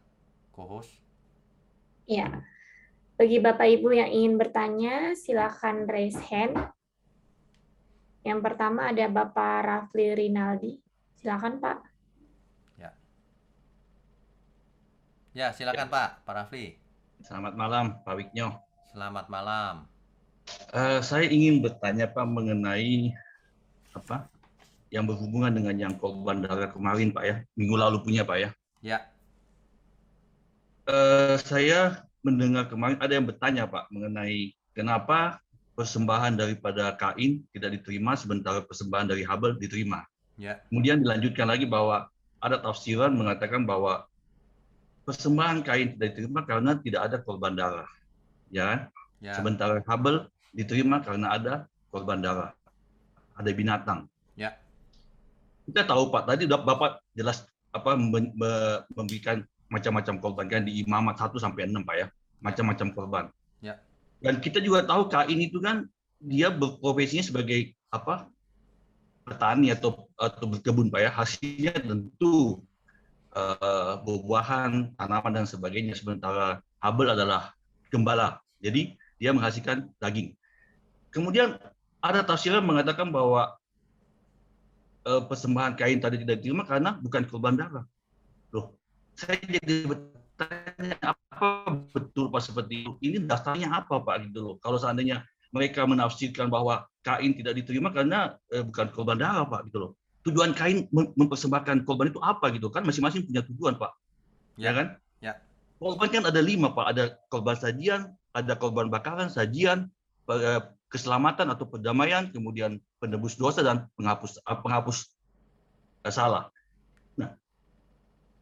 co-host. Ya, bagi Bapak Ibu yang ingin bertanya, silakan raise hand. Yang pertama ada Bapak Rafli Rinaldi. Silakan Pak. Ya, silakan Pak Rafli. Selamat malam Pak Wiknyo. Selamat malam. Saya ingin bertanya Pak mengenai apa yang berhubungan dengan yang korban darah kemarin Pak ya, minggu lalu punya Pak ya. Ya. Saya mendengar kemarin ada yang bertanya Pak mengenai kenapa persembahan daripada Kain tidak diterima sementara persembahan dari Habel diterima. Ya. Kemudian dilanjutkan lagi bahwa ada tafsiran mengatakan bahwa persembahan Kain tidak diterima karena tidak ada korban darah. Ya. Sementara Habel diterima karena ada korban darah. Ada binatang. Ya. Kita tahu Pak, tadi Bapak jelas memberikan macam-macam korban kan di Imamat 1 sampai 6 Pak ya. Macam-macam korban. Ya. Dan kita juga tahu Kain itu kan dia berprofesinya sebagai apa? Petani atau berkebun Pak ya. Hasilnya tentu buah-buahan, tanaman dan sebagainya, sementara Habel adalah gembala. Jadi dia menghasilkan daging. Kemudian ada tafsiran mengatakan bahwa persembahan Kain tadi tidak diterima karena bukan korban darah. Loh, saya jadi bertanya apa betul Pak seperti itu? Ini dasarnya apa Pak gitu loh? Kalau seandainya mereka menafsirkan bahwa Kain tidak diterima karena bukan korban darah Pak gitu loh. Tujuan Kain mempersembahkan korban itu apa gitu kan? Masing-masing punya tujuan Pak. Ya kan? Ya. Korban kan ada 5 Pak. Ada korban sajian, ada korban bakaran, sajian, keselamatan atau perdamaian, kemudian penebus dosa dan penghapus salah. Nah,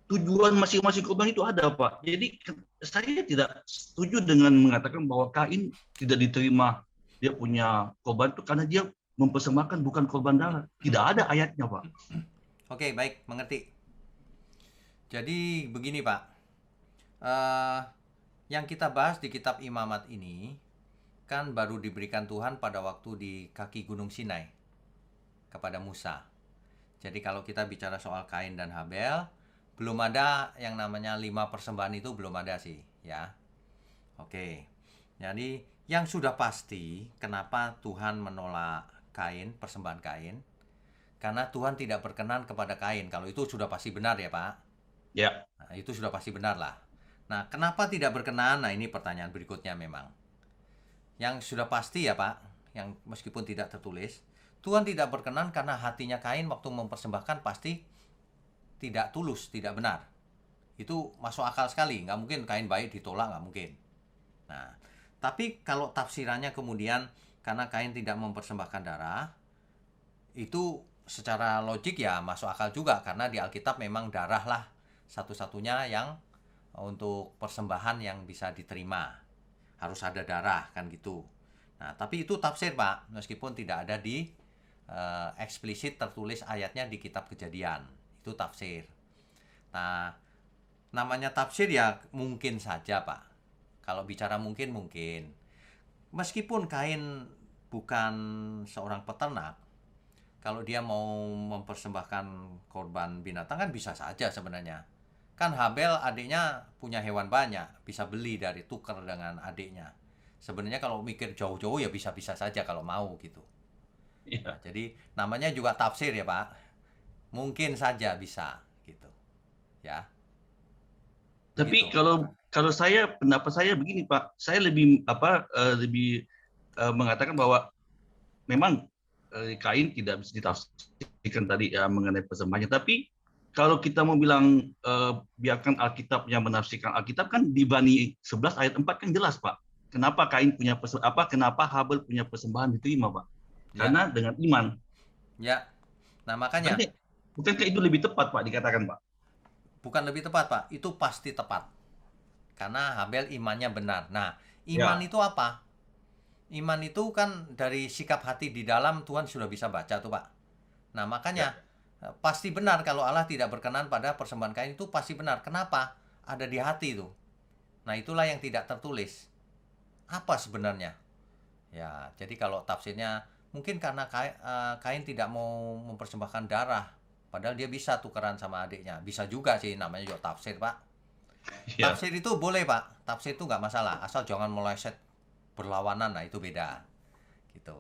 tujuan masing-masing korban itu ada Pak. Jadi saya tidak setuju dengan mengatakan bahwa Kain tidak diterima dia punya korban itu karena dia mempersembahkan bukan korban darah. Tidak ada ayatnya, Pak. Oke, baik, mengerti. Jadi begini, Pak. Eh, yang kita bahas di kitab Imamat ini kan baru diberikan Tuhan pada waktu di kaki Gunung Sinai kepada Musa. Jadi kalau kita bicara soal Kain dan Habel, belum ada yang namanya 5 persembahan, itu belum ada sih, ya. Oke. Jadi yang sudah pasti kenapa Tuhan menolak Kain, persembahan Kain? Karena Tuhan tidak berkenan kepada Kain. Kalau itu sudah pasti benar ya, Pak. Ya. Nah, itu sudah pasti benar lah. Nah, kenapa tidak berkenan? Nah, ini pertanyaan berikutnya memang. Yang sudah pasti ya, Pak, yang meskipun tidak tertulis, Tuhan tidak berkenan karena hatinya Kain waktu mempersembahkan pasti tidak tulus, tidak benar. Itu masuk akal sekali. Nggak mungkin Kain baik ditolak, nggak mungkin. Nah, tapi kalau tafsirannya kemudian karena Kain tidak mempersembahkan darah, itu secara logik ya masuk akal juga, karena di Alkitab memang darah lah satu-satunya yang untuk persembahan yang bisa diterima. Harus ada darah kan gitu. Nah, tapi itu tafsir, Pak, meskipun tidak ada di eksplisit tertulis ayatnya di kitab Kejadian. Itu tafsir. Nah, namanya tafsir ya mungkin saja, Pak. Kalau bicara mungkin. Meskipun Kain bukan seorang peternak, kalau dia mau mempersembahkan korban binatang kan bisa saja sebenarnya. Kan Habel adiknya punya hewan banyak, bisa beli dari tuker dengan adiknya. Sebenarnya kalau mikir jauh-jauh ya bisa-bisa saja kalau mau gitu. Nah, jadi namanya juga tafsir ya, Pak. Mungkin saja bisa gitu. Ya. Tapi Begitu. kalau saya, pendapat saya begini, Pak. Saya lebih mengatakan bahwa memang Kain tidak bisa ditafsirkan tadi ya mengenai persembahannya. Tapi kalau kita mau bilang biarkan Alkitab yang menafsirkan Alkitab, kan di Ibrani 11 ayat 4 kan jelas, Pak. Kenapa Kain punya kenapa Habel punya persembahan diterima, Pak? Ya. Karena dengan iman. Ya. Nah, makanya Bukankah itu lebih tepat, Pak, dikatakan, Pak? bukan lebih tepat, Pak. Itu pasti tepat. Karena Habel imannya benar. Nah, iman Ya. itu apa? Iman itu kan dari sikap hati di dalam, Tuhan sudah bisa baca tuh, Pak. Nah, makanya pasti benar kalau Allah tidak berkenan pada persembahan Kain, itu pasti benar. Kenapa? Ada di hati itu. Nah, itulah yang tidak tertulis. Apa sebenarnya? Ya, jadi kalau tafsirnya mungkin karena Kain tidak mau mempersembahkan darah, padahal dia bisa tukeran sama adiknya. Bisa juga sih, namanya juga tafsir, Pak. Ya. Tafsir itu boleh, Pak. Tafsir itu nggak masalah, asal jangan meleset berlawanan. Nah, itu beda. Gitu.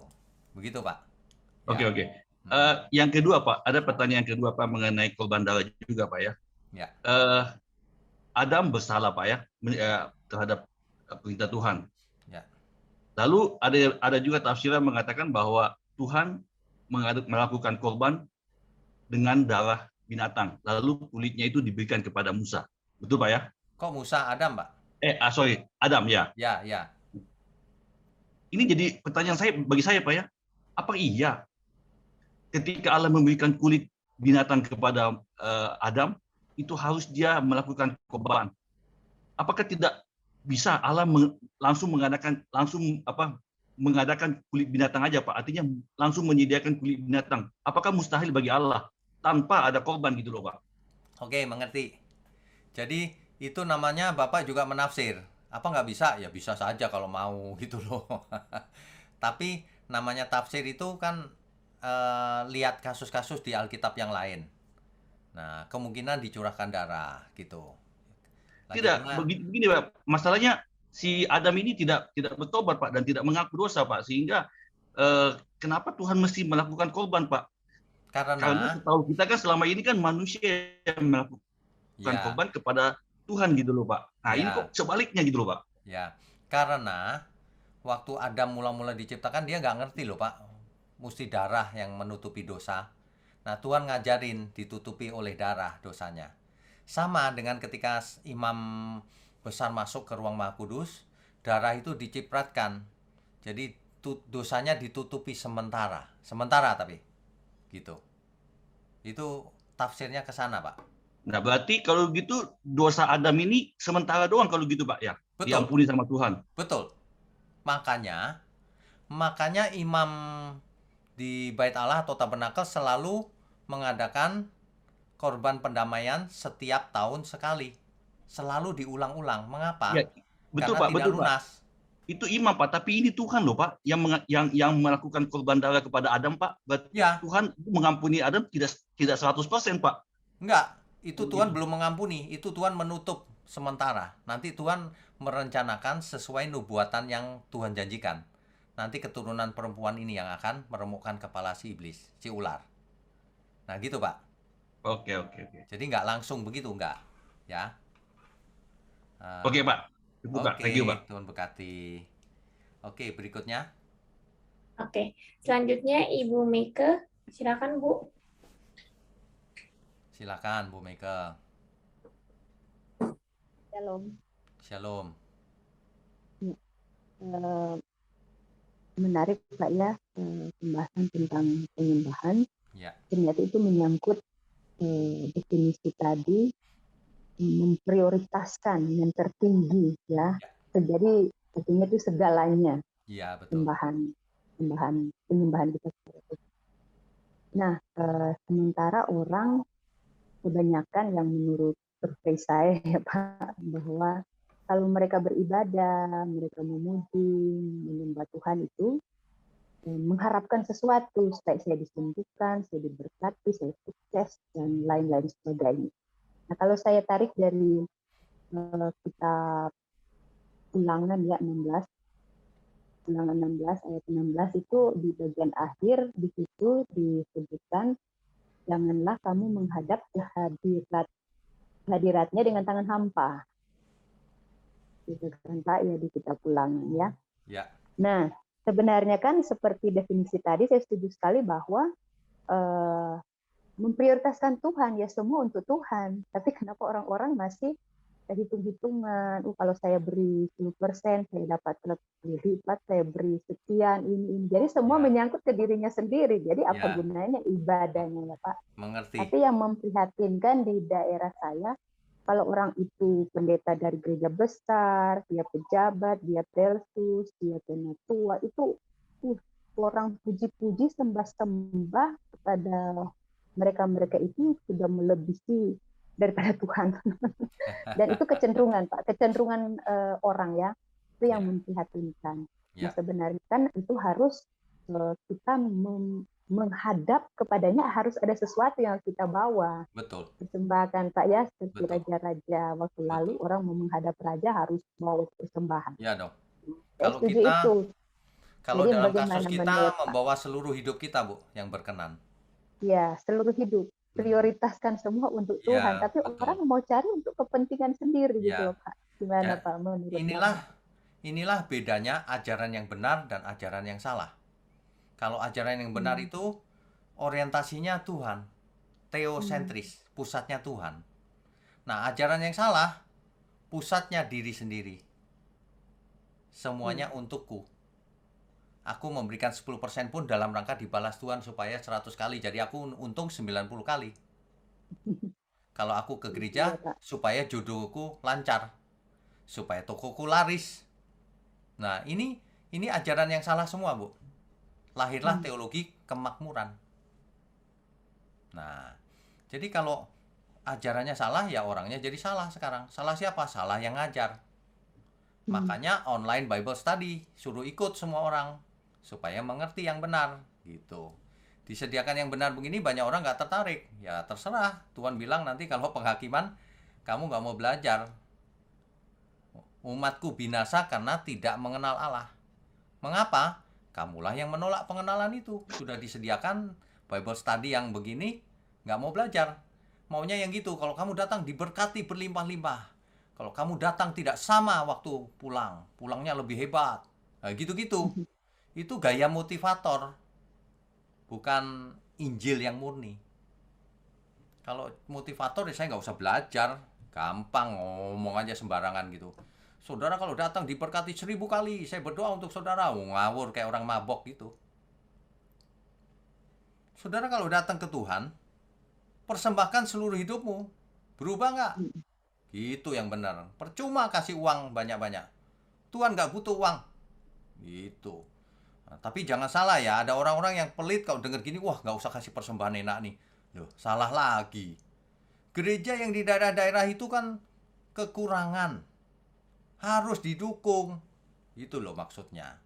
Begitu, Pak. Oke, Ya. oke. Yang kedua, Pak, ada pertanyaan kedua, Pak, mengenai korban darah juga, Pak, ya. Ya. Adam bersalah, Pak, ya, terhadap perintah Tuhan. Ya. Lalu ada juga tafsiran mengatakan bahwa Tuhan melakukan korban dengan darah binatang. Lalu kulitnya itu diberikan kepada Musa. Betul, Pak, ya? Kok Musa Adam, Pak? Sorry, Adam, ya. Ya, ya. Ini jadi pertanyaan bagi saya, Pak, ya. Apa iya ketika Allah memberikan kulit binatang kepada Adam, itu harus dia melakukan korban? Apakah tidak bisa Allah langsung mengadakan kulit binatang aja, Pak? Artinya langsung menyediakan kulit binatang. Apakah mustahil bagi Allah tanpa ada korban gitu loh, Pak? Oke, mengerti. Jadi itu namanya Bapak juga menafsir. Apa nggak bisa? Ya bisa saja kalau mau gitu loh. Tapi namanya tafsir itu kan lihat kasus-kasus di Alkitab yang lain. Nah, kemungkinan dicurahkan darah gitu. Lagi Tidak, pula, begini, Pak. Masalahnya si Adam ini tidak bertobat, Pak, dan tidak mengaku dosa, Pak. Sehingga kenapa Tuhan mesti melakukan korban, Pak? Karena karena setahu kita kan selama ini kan manusia yang melakukan ya, korban kepada Tuhan gitu loh, Pak. Nah, ini ya, kok sebaliknya gitu loh, Pak. ya. Karena waktu Adam mula-mula diciptakan dia nggak ngerti loh, Pak. Mesti darah yang menutupi dosa. Nah, Tuhan ngajarin ditutupi oleh darah dosanya. Sama dengan ketika imam besar masuk ke ruang Maha Kudus, darah itu dicipratkan. Jadi dosanya ditutupi sementara. Sementara tapi gitu. Itu tafsirnya ke sana, Pak. Nah, berarti kalau gitu dosa Adam ini sementara doang kalau gitu, Pak, ya? Betul. Diampuni sama Tuhan. Betul. Makanya Makanya imam di Bait Allah atau Tabernakel selalu mengadakan korban pendamaian setiap tahun sekali. Selalu diulang-ulang. Mengapa? Ya, betul Karena Pak, tidak betul Pak. lunas. Itu imam Pak, tapi ini Tuhan loh Pak yang melakukan korban darah kepada Adam Pak. Berarti Ya, Tuhan mengampuni Adam tidak 100% Pak. enggak. Itu Tuhan Gitu. belum mengampuni. Itu Tuhan menutup sementara. Nanti Tuhan merencanakan sesuai nubuatan yang Tuhan janjikan. Nanti keturunan perempuan ini yang akan meremukkan kepala si iblis, si ular. Nah gitu Pak. Oke, oke, oke. Jadi nggak langsung begitu, nggak. Ya. Oke Ah, Pak. Ibu Pak, oke, thank you Pak. Tuhan berkati. Oke, berikutnya. Oke, selanjutnya Ibu Meike, silakan Bu. Silakan Bu Meike. Shalom. Shalom. Eh, Menarik Pak ya, pembahasan tentang penyembahan. Ya, Ternyata itu menyangkut definisi tadi, memprioritaskan yang tertinggi ya. Jadi artinya itu segalanya iya betul. penyembahan kita. Nah, sementara orang kebanyakan yang menurut survei saya ya Pak, bahwa kalau mereka beribadah, mereka memuji, menyembah Tuhan itu mengharapkan sesuatu, supaya saya disembuhkan, saya diberkati, saya sukses, dan lain-lain sebagainya. Nah, kalau saya tarik dari kitab Ulangan ya 16, Ulangan 16 ayat 16 itu di bagian akhir di situ disebutkan, janganlah kamu menghadap hadiratnya dengan tangan hampa. Itu kan Pak ya di kitab Ulangan ya. Ya, Nah, sebenarnya kan seperti definisi tadi saya setuju sekali bahwa memprioritaskan Tuhan ya, semua untuk Tuhan. Tapi kenapa orang-orang masih hitung-hitungan, kalau saya beri 10% saya dapat lebih lipat, saya beri sekian ini. Jadi semua Ya. menyangkut ke dirinya sendiri. Jadi apa Ya. gunanya ibadahnya ya Pak? mengerti. Tapi yang memprihatinkan di daerah saya, kalau orang itu pendeta dari gereja besar, dia pejabat, dia pelsus, dia penatua, itu orang puji-puji, sembah-sembah kepada mereka-mereka itu sudah melebihi daripada Tuhan. Dan itu kecenderungan Pak, kecenderungan orang ya, itu yang Ya. memprihatinkan. Ya. Nah, sebenarnya kan itu harus kita menghadap kepadanya, harus ada sesuatu yang kita bawa. Betul. Persembahkan Pak ya, seperti Betul. raja-raja waktu lalu orang mau menghadap raja harus bawa persembahan. Ya dong. Saya Kalau setuju kita, itu. kalau Jadi dalam bagaimana kasus kita menurut Pak? membawa seluruh hidup kita Bu, yang berkenan. Ya, seluruh hidup prioritaskan semua untuk Ya, Tuhan, tapi betul. orang mau cari untuk kepentingan sendiri Ya. gitu loh Pak. Gimana Ya, Pak menurut Inilah bedanya ajaran yang benar dan ajaran yang salah. Kalau ajaran yang benar itu orientasinya Tuhan, teosentris, pusatnya Tuhan. Nah, ajaran yang salah, pusatnya diri sendiri. Semuanya untukku. Aku memberikan 10% pun dalam rangka dibalas Tuhan supaya 100 kali. Jadi aku untung 90 kali. Kalau aku ke gereja, supaya jodohku lancar. Supaya tokoku laris. Nah, ini ajaran yang salah semua, Bu. Lahirlah teologi kemakmuran. Nah, jadi kalau ajarannya salah, ya orangnya jadi salah sekarang. Salah siapa? Salah yang ngajar. Makanya online Bible study, suruh ikut semua orang supaya mengerti yang benar, gitu. Disediakan yang benar begini, banyak orang nggak tertarik. Ya terserah, Tuhan bilang nanti kalau penghakiman kamu nggak mau belajar. Umatku binasa karena tidak mengenal Allah. Mengapa? Kamulah yang menolak pengenalan itu. Sudah disediakan Bible study yang begini, nggak mau belajar. Maunya yang gitu, kalau kamu datang diberkati berlimpah-limpah. Kalau kamu datang tidak sama waktu pulang, pulangnya lebih hebat. Nah, gitu-gitu. Itu gaya motivator, bukan Injil yang murni. Kalau motivator ya saya nggak usah belajar, gampang ngomong aja sembarangan gitu. Saudara kalau datang diberkati 1000 kali, saya berdoa untuk saudara. Ngawur kayak orang mabok gitu. Saudara kalau datang ke Tuhan, persembahkan seluruh hidupmu. Berubah nggak? Gitu yang benar. Percuma kasih uang banyak-banyak. Tuhan nggak butuh uang. Gitu. Nah, tapi jangan salah ya, ada orang-orang yang pelit kalau denger gini, wah nggak usah kasih persembahan enak nih. Loh, salah lagi. Gereja yang di daerah-daerah itu kan kekurangan, harus didukung. Itu loh maksudnya.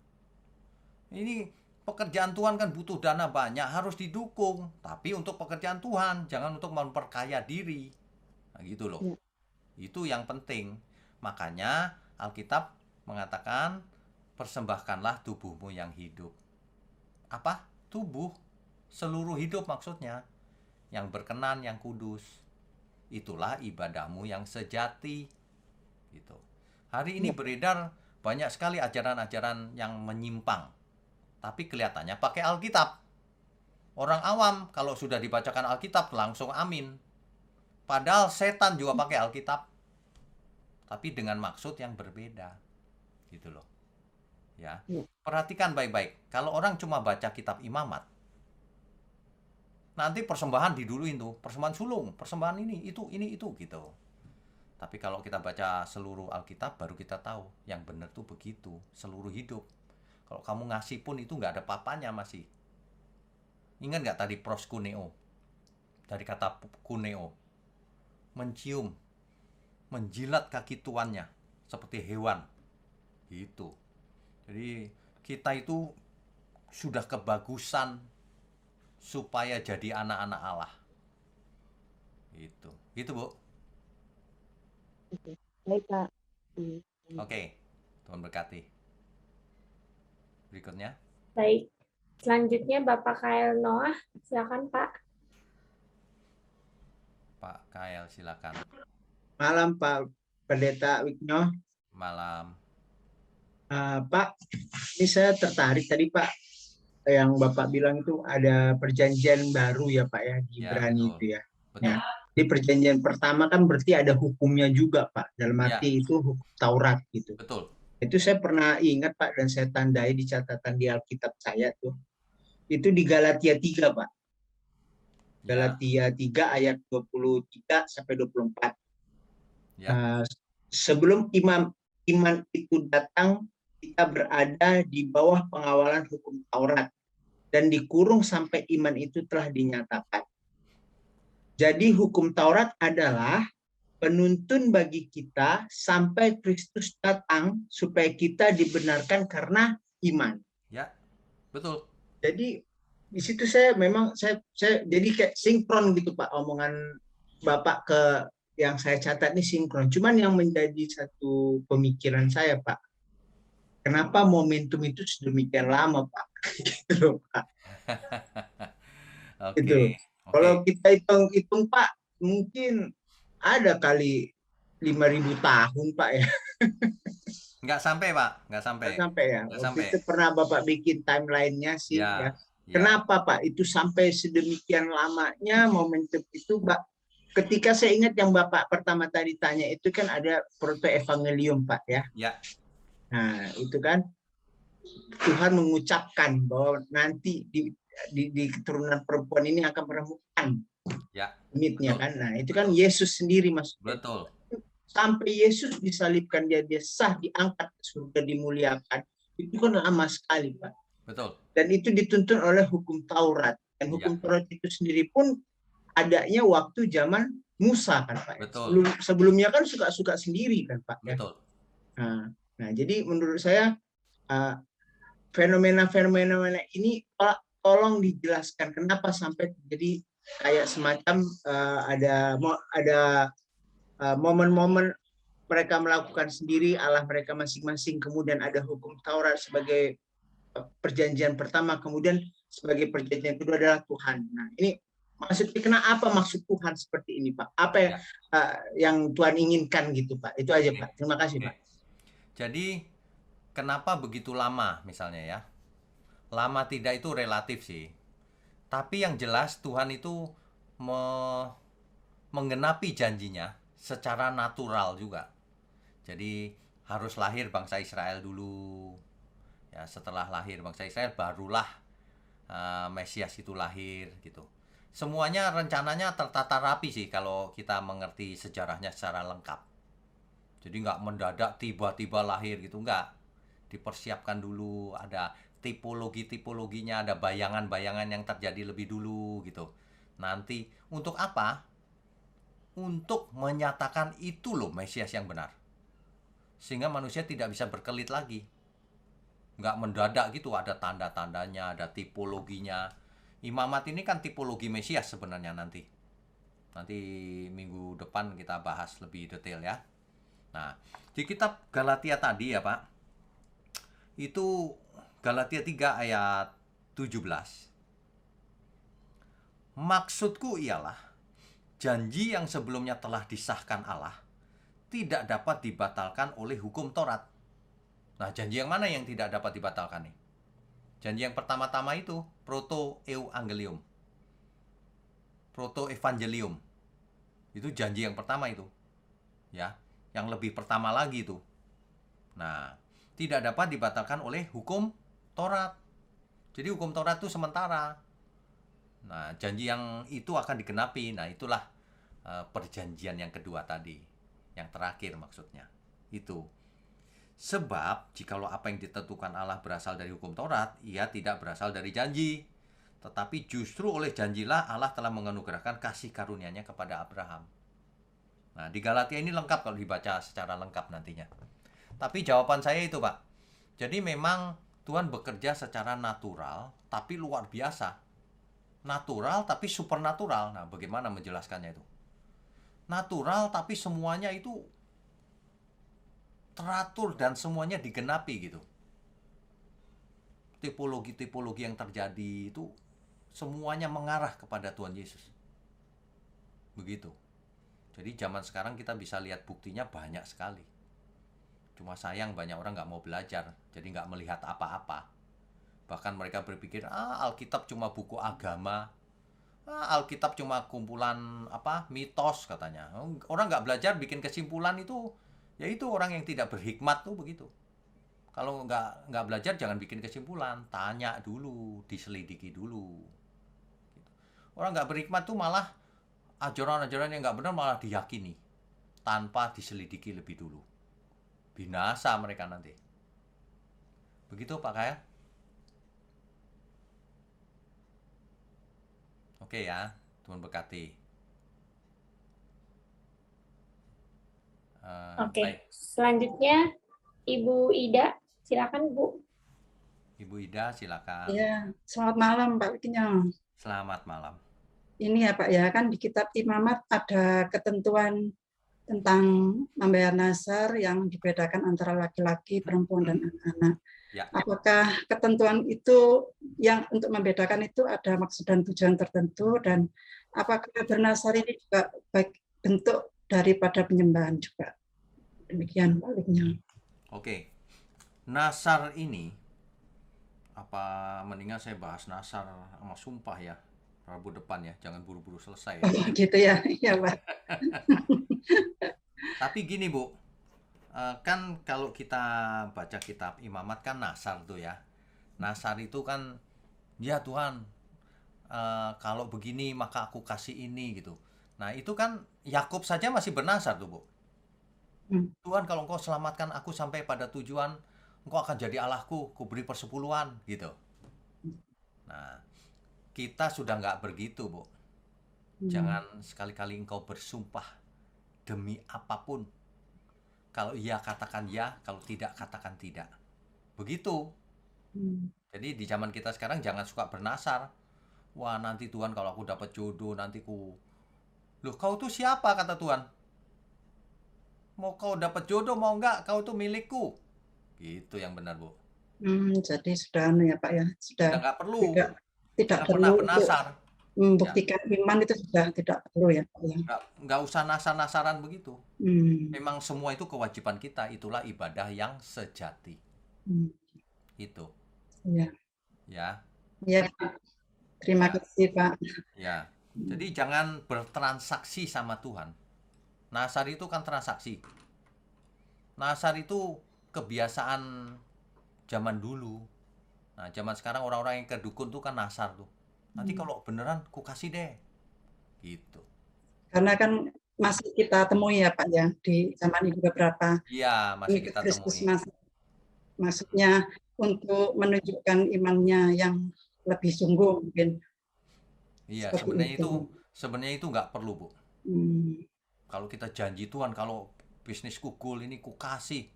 Ini pekerjaan Tuhan kan butuh dana banyak, harus didukung. Tapi untuk pekerjaan Tuhan, jangan untuk memperkaya diri. Nah, gitu loh. Ya. Itu yang penting. Makanya Alkitab mengatakan, persembahkanlah tubuhmu yang hidup. Apa? Tubuh. Seluruh hidup maksudnya. Yang berkenan, yang kudus. Itulah ibadahmu yang sejati. Gitu. Hari ini Ya. beredar banyak sekali ajaran-ajaran yang menyimpang. Tapi kelihatannya pakai Alkitab. Orang awam kalau sudah dibacakan Alkitab langsung amin. Padahal setan juga pakai Alkitab. Tapi dengan maksud yang berbeda. Gitu loh. Ya. Ya. Perhatikan baik-baik. Kalau orang cuma baca kitab imamat, nanti persembahan diduluin tuh, persembahan sulung, persembahan ini itu gitu. Tapi kalau kita baca seluruh Alkitab, baru kita tahu yang benar tuh begitu, seluruh hidup. Kalau kamu ngasih pun itu nggak ada papanya masih. Ingat nggak tadi proskuneo? Dari kata kuneo, mencium, menjilat kaki tuannya seperti hewan. Itu. Jadi kita itu sudah kebagusan supaya jadi anak-anak Allah. Itu Bu. Oke. Baik, Pak. Oke, Tuhan berkati. Berikutnya, Baik. Selanjutnya Bapak Kael Noah, silakan Pak. Pak Kael silakan. Malam Pak Pendeta Wigno. Malam. Pak, ini saya tertarik tadi Pak, yang Bapak bilang itu ada perjanjian baru ya Pak ya, di Ya, Ibrani betul. itu ya. Betul. Ya. Di perjanjian pertama kan berarti ada hukumnya juga Pak, dalam Ya. arti itu hukum Taurat gitu. Betul. Itu saya pernah ingat Pak, dan saya tandai di catatan di Alkitab saya tuh. Itu di Galatia 3 Pak. Ya. Galatia 3 ayat 23 sampai 24. Ya. Sebelum iman itu datang, kita berada di bawah pengawalan hukum Taurat dan dikurung sampai iman itu telah dinyatakan. Jadi hukum Taurat adalah penuntun bagi kita sampai Kristus datang supaya kita dibenarkan karena iman. Ya. Betul. Jadi di situ saya jadi kayak sinkron gitu Pak, omongan Bapak ke yang saya catat ini sinkron. Cuman yang menjadi satu pemikiran saya Pak, kenapa momentum itu sedemikian lama Pak? Gitu loh Pak. Oke. Gitu. Kalau kita hitung Pak, mungkin ada kali 5.000 tahun Pak ya. Nggak sampai Pak, nggak sampai. Nggak sampai ya. Nggak Waktu sampai. itu pernah Bapak bikin timelinenya sih Ya. ya. Ya. Kenapa Pak itu sampai sedemikian lamanya momentum itu Pak? Ketika saya ingat yang Bapak pertama tadi tanya itu kan ada proto-evangelium Pak ya. Ya. Nah itu kan Tuhan mengucapkan bahwa nanti di keturunan perempuan ini akan menemukan Ya. mitnya Betul. kan. Nah itu kan Yesus sendiri maksudnya. Betul. Sampai Yesus disalibkan, dia sah, diangkat ke surga, dimuliakan. Itu kan lama sekali Pak. Betul. Dan itu dituntun oleh hukum Taurat. Dan hukum Taurat itu sendiri pun adanya waktu zaman Musa kan Pak. Betul. Sebelumnya kan suka-suka sendiri kan Pak. Betul. Ya? Nah, jadi menurut saya fenomena-fenomena ini Pak, tolong dijelaskan kenapa sampai terjadi kayak semacam ada momen-momen mereka melakukan sendiri Allah mereka masing-masing, kemudian ada hukum Taurat sebagai perjanjian pertama, kemudian sebagai perjanjian kedua adalah Tuhan. Nah, ini maksudnya apa maksud Tuhan seperti ini Pak? Apa yang Tuhan inginkan gitu Pak? Itu aja Pak. Terima kasih Pak. Jadi kenapa begitu lama misalnya ya? Lama tidak itu relatif sih. Tapi yang jelas Tuhan itu menggenapi janjinya secara natural juga. Jadi harus lahir bangsa Israel dulu. Ya, setelah lahir bangsa Israel barulah Mesias itu lahir gitu. Semuanya rencananya tertata rapi sih kalau kita mengerti sejarahnya secara lengkap. Jadi nggak mendadak tiba-tiba lahir gitu, nggak. Dipersiapkan dulu, ada tipologinya, ada bayangan-bayangan yang terjadi lebih dulu gitu. Nanti untuk apa? Untuk menyatakan itu loh Mesias yang benar. Sehingga manusia tidak bisa berkelit lagi. Nggak mendadak gitu, ada tanda-tandanya, ada tipologinya. Imamat ini kan tipologi Mesias sebenarnya nanti. Nanti minggu depan kita bahas lebih detail ya. Nah, di kitab Galatia tadi ya Pak, itu Galatia 3 ayat 17. Maksudku ialah, janji yang sebelumnya telah disahkan Allah tidak dapat dibatalkan oleh hukum Taurat. Nah, janji yang mana yang tidak dapat dibatalkan nih? Janji yang pertama-tama itu proto-evangelium. Proto-evangelium. Itu janji yang pertama itu. Ya, yang lebih pertama lagi itu. Nah, tidak dapat dibatalkan oleh hukum Taurat. Jadi hukum Taurat itu sementara. Nah, janji yang itu akan digenapi. Nah, itulah perjanjian yang kedua tadi. Yang terakhir maksudnya. Itu. Sebab, jikalau apa yang ditentukan Allah berasal dari hukum Taurat, ia tidak berasal dari janji. Tetapi justru oleh janjilah Allah telah menganugerahkan kasih karunia-Nya kepada Abraham. Nah, di Galatia ini lengkap kalau dibaca secara lengkap nantinya. Tapi jawaban saya itu, Pak. Jadi memang Tuhan bekerja secara natural, tapi luar biasa. Natural, tapi supernatural. Nah, bagaimana menjelaskannya itu? Natural, tapi semuanya itu teratur dan semuanya digenapi gitu. Tipologi-tipologi yang terjadi itu semuanya mengarah kepada Tuhan Yesus. Begitu. Jadi zaman sekarang kita bisa lihat buktinya banyak sekali. Cuma sayang banyak orang nggak mau belajar, jadi nggak melihat apa-apa. Bahkan mereka berpikir, Alkitab cuma buku agama, Alkitab cuma kumpulan mitos katanya. Orang nggak belajar bikin kesimpulan itu, yaitu orang yang tidak berhikmat tuh begitu. Kalau nggak belajar jangan bikin kesimpulan, tanya dulu, diselidiki dulu. Orang nggak berhikmat tuh malah ajaran-ajaran yang nggak benar malah diyakini tanpa diselidiki lebih dulu. Binasa mereka nanti. Begitu Pak Kaya? Oke ya, Tuhan berkati. Oke, Baik. selanjutnya Ibu Ida, silakan Bu. Ibu Ida silakan. Ya, selamat malam Pak Kinyong. Selamat malam. Ini ya Pak ya, kan di kitab Imamat ada ketentuan tentang membayar nazar yang dibedakan antara laki-laki, perempuan, dan anak-anak. Ya. Apakah ketentuan itu yang untuk membedakan itu ada maksud dan tujuan tertentu, dan apakah bernazar ini juga baik bentuk daripada penyembahan juga? Demikian Pak Kinyong. Oke. Nazar ini mendingan saya bahas nazar sama sumpah ya. Rabu depan ya, jangan buru-buru selesai. Oh, gitu ya, ya Pak. Tapi gini Bu, kan kalau kita baca kitab Imamat kan nazar tuh ya. Nazar itu kan, ya Tuhan, kalau begini maka aku kasih ini gitu. Nah itu kan Yakub saja masih bernazar tuh Bu. Tuhan kalau Engkau selamatkan aku sampai pada tujuan, Engkau akan jadi Allahku, ku beri persepuluhan gitu. Nah kita sudah nggak begitu Bu. Jangan sekali-kali engkau bersumpah demi apapun. Kalau iya katakan ya, kalau tidak katakan tidak. Begitu. Jadi di zaman kita sekarang jangan suka bernasar. Wah nanti Tuhan kalau aku dapat jodoh nanti Loh kau tuh siapa kata Tuhan? Mau kau dapat jodoh mau enggak, kau tuh milikku. Gitu yang benar Bu. Jadi sudah ya Pak ya, sudah nggak perlu. Tidak pernah perlu bernasar. Membuktikan iman itu sudah tidak perlu ya Pak ya. Nggak usah nasar-nasaran begitu. Memang semua itu kewajiban kita, itulah ibadah yang sejati. Itu. Ya. Ya. Ya. Terima kasih Pak. Ya. Jadi jangan bertransaksi sama Tuhan. Nasar itu kan transaksi. Nasar itu kebiasaan zaman dulu. Nah, zaman sekarang orang-orang yang ke dukun tuh kan nasar tuh. Nanti kalau beneran ku kasih deh. Gitu. Karena kan masih kita temui ya Pak ya di zaman ini beberapa. Iya, masih kita temui. Maksudnya untuk menunjukkan imannya yang lebih sungguh mungkin. Iya, Seperti sebenarnya itu nggak perlu, Bu. Hmm. Kalau kita janji Tuhan, kalau bisnisku goal ini ku kasih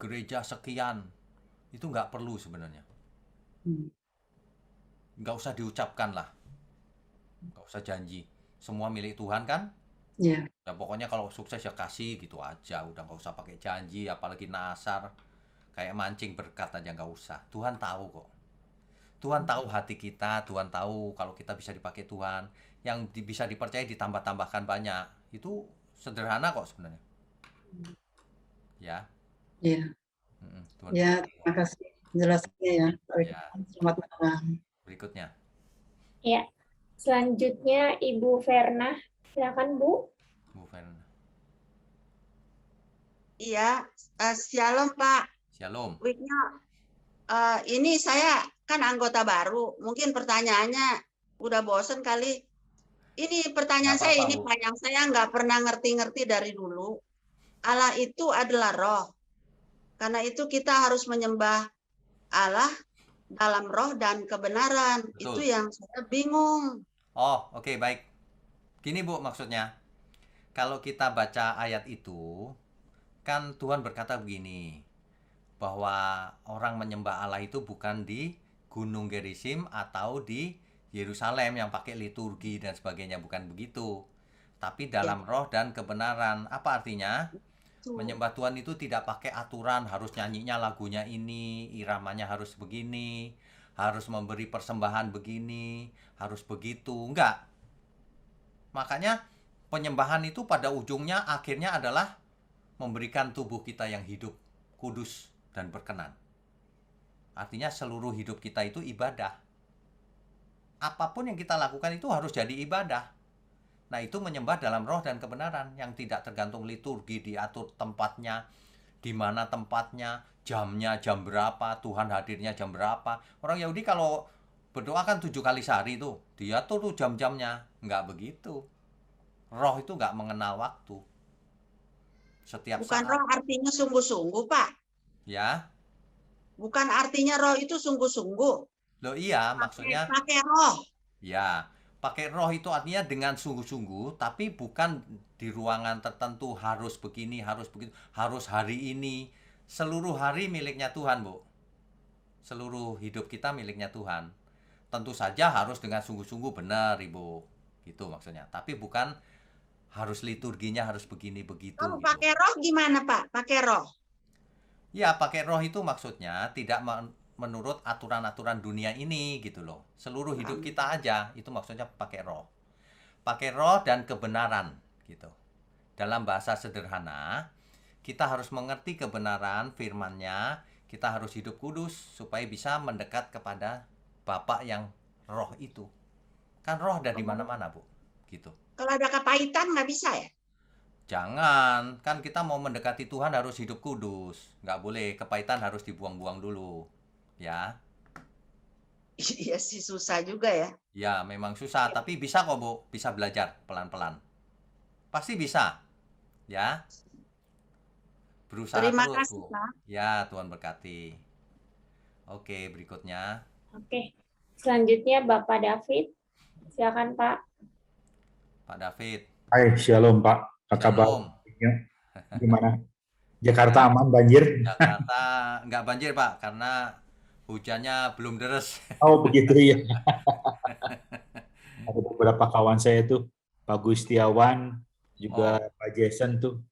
gereja sekian, itu nggak perlu sebenarnya. Hmm. Nggak usah diucapkan lah, nggak usah janji. Semua milik Tuhan kan? Ya. Ya pokoknya kalau sukses ya kasih gitu aja, udah nggak usah pakai janji, apalagi nasar, kayak mancing berkat aja nggak usah. Tuhan tahu kok. Tuhan tahu hati kita, Tuhan tahu kalau kita bisa dipakai Tuhan. Yang bisa dipercaya ditambah-tambahkan banyak. Itu sederhana kok sebenarnya. Ya. Ya. Tuhan Ya, berkati. terima kasih penjelasannya ya. Ya. Selamat malam. Berikutnya. Ya. Selanjutnya Ibu Verna. Silakan Bu. Bu Fen. Iya, shalom Pak Shalom. Wigno. Ini saya kan anggota baru, mungkin pertanyaannya udah bosen kali. Ini pertanyaan Nggak saya apa-apa, ini Bu. Pak, yang saya nggak pernah ngerti-ngerti dari dulu. Allah itu adalah roh. Karena itu kita harus menyembah Allah dalam roh dan kebenaran. Betul. Itu yang saya bingung. Oh, oke, baik. Gini Bu maksudnya. Kalau kita baca ayat itu, kan Tuhan berkata begini, bahwa orang menyembah Allah itu bukan di Gunung Gerisim atau di Yerusalem yang pakai liturgi dan sebagainya, bukan begitu. Tapi dalam roh dan kebenaran. Apa artinya? Menyembah Tuhan itu tidak pakai aturan, harus nyanyinya lagunya ini, iramanya harus begini, harus memberi persembahan begini, harus begitu. Enggak. Makanya penyembahan itu pada ujungnya akhirnya adalah memberikan tubuh kita yang hidup, kudus, dan berkenan. Artinya seluruh hidup kita itu ibadah. Apapun yang kita lakukan itu harus jadi ibadah. Nah, itu menyembah dalam roh dan kebenaran yang tidak tergantung liturgi, diatur tempatnya, di mana tempatnya, jamnya, jam berapa, Tuhan hadirnya jam berapa. Orang Yahudi kalau berdoa kan 7 kali sehari tuh, diatur tuh jam-jamnya. Nggak begitu. Roh itu nggak mengenal waktu. Setiap Bukan saat. roh artinya sungguh-sungguh, Pak. Ya. Bukan artinya roh itu sungguh-sungguh. Loh iya, maksudnya. Pakai roh. Ya. Pakai roh itu artinya dengan sungguh-sungguh, tapi bukan di ruangan tertentu harus begini, harus begitu, harus hari ini. Seluruh hari miliknya Tuhan, Bu. Seluruh hidup kita miliknya Tuhan. Tentu saja harus dengan sungguh-sungguh, benar, Ibu. Gitu maksudnya. Tapi bukan harus liturginya harus begini begitu. Kalau gitu. pakai roh gimana, Pak? Pakai roh. Ya, pakai roh itu maksudnya tidak menurut aturan-aturan dunia ini gitu loh. Seluruh hidup kita aja itu maksudnya pakai roh. Pakai roh dan kebenaran gitu. Dalam bahasa sederhana, kita harus mengerti kebenaran firman-Nya, kita harus hidup kudus supaya bisa mendekat kepada Bapa yang roh itu. Kan roh ada di mana-mana, Bu. Gitu. Kalau ada kepahitan nggak bisa ya? Jangan, kan kita mau mendekati Tuhan harus hidup kudus. Nggak boleh, kepahitan harus dibuang-buang dulu. Ya. Iya sih, susah juga ya. Ya, memang susah, tapi bisa kok, Bu. Bisa belajar pelan-pelan. Pasti bisa. Ya. Berusaha Terima terus, kasih, Bu. Pak. Ya, Tuhan berkati. Oke, berikutnya. Oke. Selanjutnya Bapak David. Silakan Pak. Pak David. Hai, shalom Pak. Apa kabar? Shalom. Gimana? Jakarta aman banjir? Jakarta nggak banjir, Pak, karena hujannya belum deres. Oh, begitu ya. Ada beberapa kawan saya tuh, Pak Gustiawan, juga Pak Jason tuh.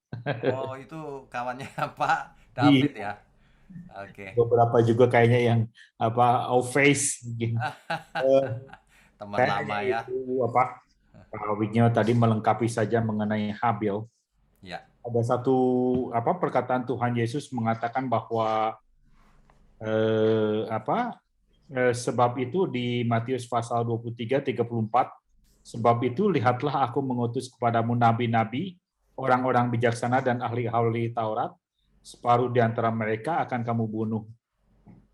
Oh, itu kawannya Pak David ya. Oke. Beberapa juga kayaknya yang off-face. Teman lama ya. Itu Pak Wigno tadi melengkapi saja mengenai Habil. Ya. Ada satu perkataan Tuhan Yesus mengatakan bahwa sebab itu di Matius pasal 23:34, sebab itu lihatlah aku mengutus kepadamu nabi-nabi, orang-orang bijaksana dan ahli-ahli Taurat, separuh di antara mereka akan kamu bunuh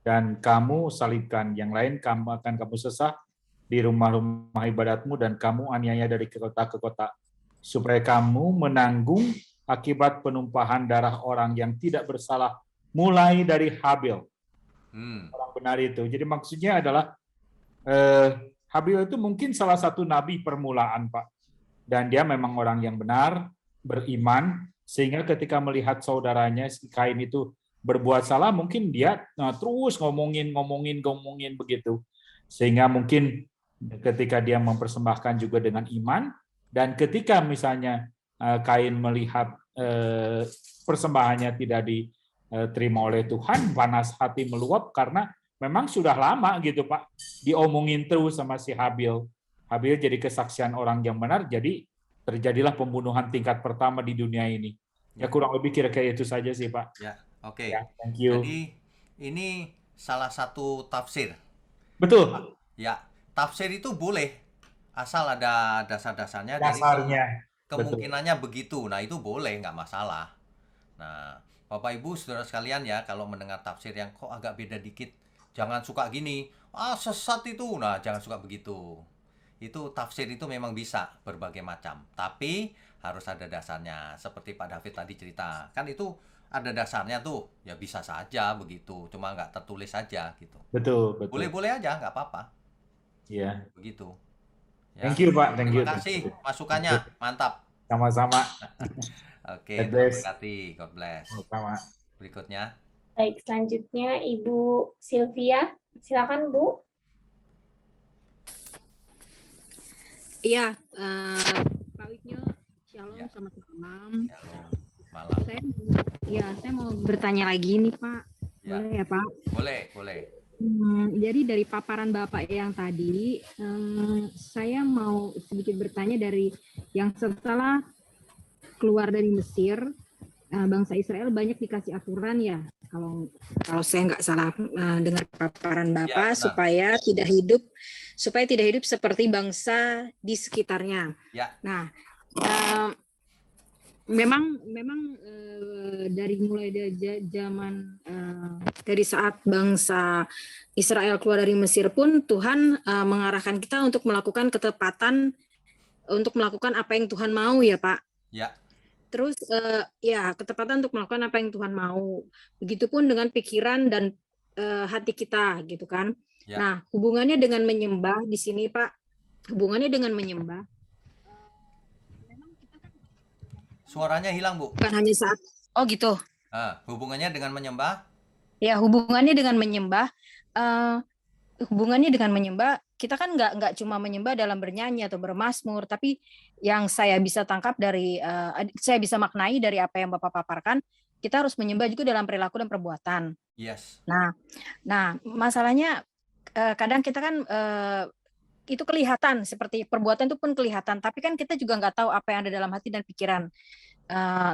dan kamu salibkan, yang lain akan kamu sesah di rumah-rumah ibadatmu dan kamu aniaya dari kota ke kota, supaya kamu menanggung akibat penumpahan darah orang yang tidak bersalah mulai dari Habil orang benar itu. Jadi maksudnya adalah Habil itu mungkin salah satu nabi permulaan, Pak. Dan dia memang orang yang benar, beriman, sehingga ketika melihat saudaranya si Kain itu berbuat salah, mungkin dia terus ngomongin begitu. Sehingga mungkin ketika dia mempersembahkan juga dengan iman, dan ketika misalnya Kain melihat persembahannya tidak diterima oleh Tuhan, panas hati meluap karena memang sudah lama gitu Pak, diomongin terus sama si Habil. Habil jadi kesaksian orang yang benar, jadi terjadilah pembunuhan tingkat pertama di dunia ini. Ya kurang lebih kira-kira itu saja sih Pak. Ya, oke. Ya, thank you. Jadi ini salah satu tafsir. Betul. Ya, tafsir itu boleh asal ada dasar-dasarnya. Dasarnya. Jadi kemungkinannya begitu. Nah itu boleh, nggak masalah. Nah Bapak Ibu saudara sekalian ya, kalau mendengar tafsir yang kok agak beda dikit, jangan suka gini, sesat itu. Nah jangan suka begitu. Itu tafsir itu memang bisa berbagai macam, tapi harus ada dasarnya. Seperti Pak David tadi cerita, kan itu ada dasarnya tuh, ya bisa saja begitu, cuma nggak tertulis saja gitu. Betul. Boleh-boleh aja, nggak apa-apa. Iya. Begitu. Ya. Thank you Pak, thank you. Terima kasih masukannya, mantap. Sama-sama. Oke, God bless. terima kasih, God bless. Sama. Berikutnya. Baik, selanjutnya Ibu Sylvia. Silakan Bu. Iya, Pak Wisnu, shalom, Ya. selamat malam. Shalom, malam. Saya mau bertanya lagi nih Pak, Ya. boleh ya Pak? Boleh. Jadi dari paparan Bapak yang tadi, saya mau sedikit bertanya dari yang setelah keluar dari Mesir, bangsa Israel banyak dikasih aturan ya, kalau saya nggak salah dengar paparan Bapak, Ya, supaya tidak hidup seperti bangsa di sekitarnya. Ya. Nah, memang dari mulai zaman dari saat bangsa Israel keluar dari Mesir pun Tuhan mengarahkan kita untuk melakukan ketepatan, untuk melakukan apa yang Tuhan mau ya Pak. Ya. Terus ketepatan untuk melakukan apa yang Tuhan mau. Begitupun dengan pikiran dan hati kita gitu kan. Ya. Nah, hubungannya dengan menyembah di sini Pak, hubungannya dengan menyembah. Suaranya hilang, Bu. Bukan hanya saat gitu. Hubungannya dengan menyembah? Ya, hubungannya dengan menyembah. Hubungannya dengan menyembah, kita kan nggak cuma menyembah dalam bernyanyi atau bermazmur, tapi yang saya bisa tangkap dari, saya bisa maknai dari apa yang Bapak paparkan, kita harus menyembah juga dalam perilaku dan perbuatan. Yes. Nah, masalahnya kadang kita kan itu kelihatan, seperti perbuatan itu pun kelihatan, tapi kan kita juga nggak tahu apa yang ada dalam hati dan pikiran,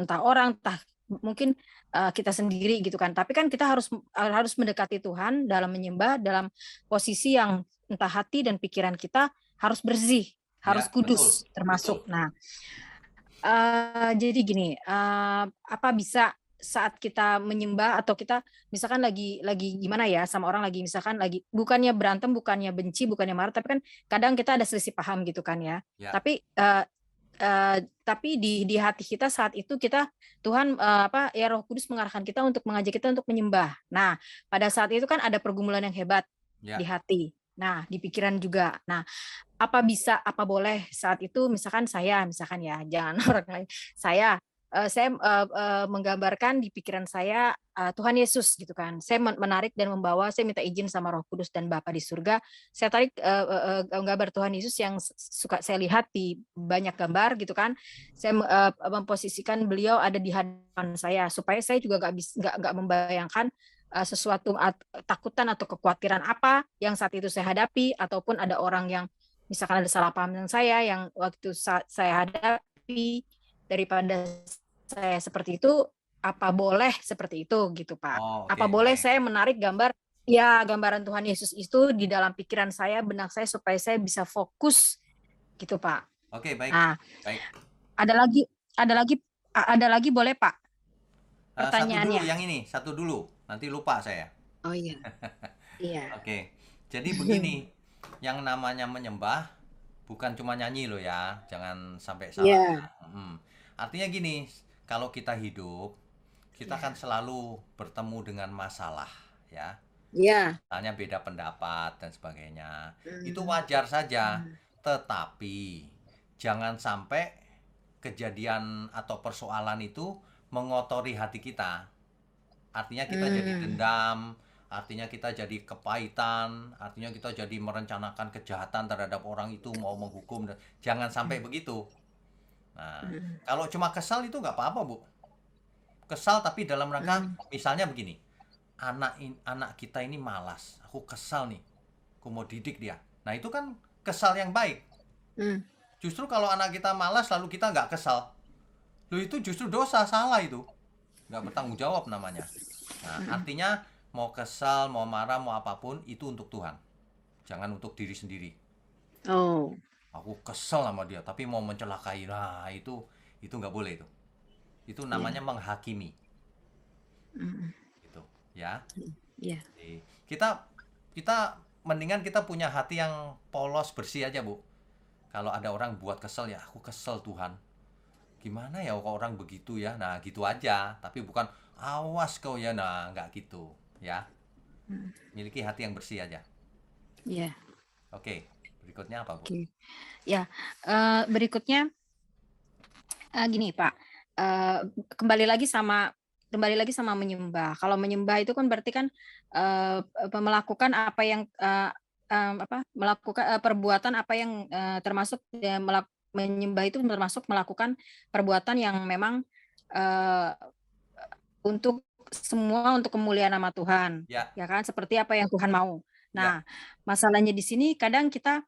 entah orang, entah mungkin kita sendiri gitu kan. Tapi kan kita harus mendekati Tuhan dalam menyembah, dalam posisi yang entah hati dan pikiran kita harus bersih, harus kudus, betul, termasuk. Betul. Nah, jadi gini, apa bisa saat kita menyembah atau kita misalkan lagi gimana ya sama orang, lagi misalkan lagi bukannya berantem, bukannya benci, bukannya marah, tapi kan kadang kita ada selisih paham gitu kan ya. Tapi di hati kita saat itu Tuhan Roh Kudus mengarahkan kita untuk mengajak kita untuk menyembah. Nah, pada saat itu kan ada pergumulan yang hebat di hati. Nah, di pikiran juga. Nah, apa boleh saat itu misalkan ya, jangan orang lain. Saya menggambarkan di pikiran saya Tuhan Yesus gitu kan. Saya menarik dan membawa, saya minta izin sama Roh Kudus dan Bapa di surga. Saya tarik gambar Tuhan Yesus yang suka saya lihat di banyak gambar gitu kan. Saya memposisikan beliau ada di hadapan saya supaya saya juga nggak membayangkan sesuatu takutan atau kekhawatiran apa yang saat itu saya hadapi, ataupun ada orang yang misalkan ada salah paham dengan saya yang waktu saya hadapi. Daripada saya seperti itu, apa boleh seperti itu gitu Pak? Apa boleh saya menarik gambaran Tuhan Yesus itu di dalam pikiran saya, benak saya, supaya saya bisa fokus gitu Pak? Oke, baik. Nah, baik. Ada lagi boleh Pak? Pertanyaannya. Satu dulu, nanti lupa saya. Oh iya. Iya. Oke. Jadi begini, yang namanya menyembah bukan cuma nyanyi loh ya, jangan sampai salah. Artinya gini, kalau kita hidup, kita kan selalu bertemu dengan masalah ya. Iya. Misalnya beda pendapat dan sebagainya. Itu Hmm. wajar saja. Tetapi jangan sampai kejadian atau persoalan itu mengotori hati kita. Artinya kita jadi dendam, artinya kita jadi kepahitan, artinya kita jadi merencanakan kejahatan terhadap orang itu, mau menghukum. Jangan sampai begitu. Nah, kalau cuma kesal itu nggak apa-apa, Bu. Kesal tapi dalam rangka, misalnya begini, anak kita ini malas, aku kesal nih, aku mau didik dia. Nah, itu kan kesal yang baik. Justru kalau anak kita malas lalu kita nggak kesal, lu itu justru dosa, salah itu. Nggak bertanggung jawab namanya. Nah, artinya mau kesal, mau marah, mau apapun, itu untuk Tuhan. Jangan untuk diri sendiri. Oh. Aku kesel sama dia, tapi mau mencelakai. Nah, itu nggak boleh itu. Itu namanya menghakimi. Gitu, ya. Iya. Jadi, kita mendingan kita punya hati yang polos, bersih aja, Bu. Kalau ada orang buat kesel, ya aku kesel Tuhan. Gimana ya kok orang begitu ya? Nah, gitu aja. Tapi bukan awas kau ya. Nah, nggak gitu, ya. Miliki hati yang bersih aja. Iya. Oke, berikutnya apa, Bu? Oke. Ya, berikutnya gini, Pak. Kembali lagi sama menyembah. Kalau menyembah itu kan berarti kan melakukan apa yang melakukan perbuatan apa yang termasuk menyembah itu termasuk melakukan perbuatan yang memang untuk semua untuk kemuliaan nama Tuhan, Ya. ya kan? Seperti apa yang Tuhan mau. Nah, masalahnya di sini kadang kita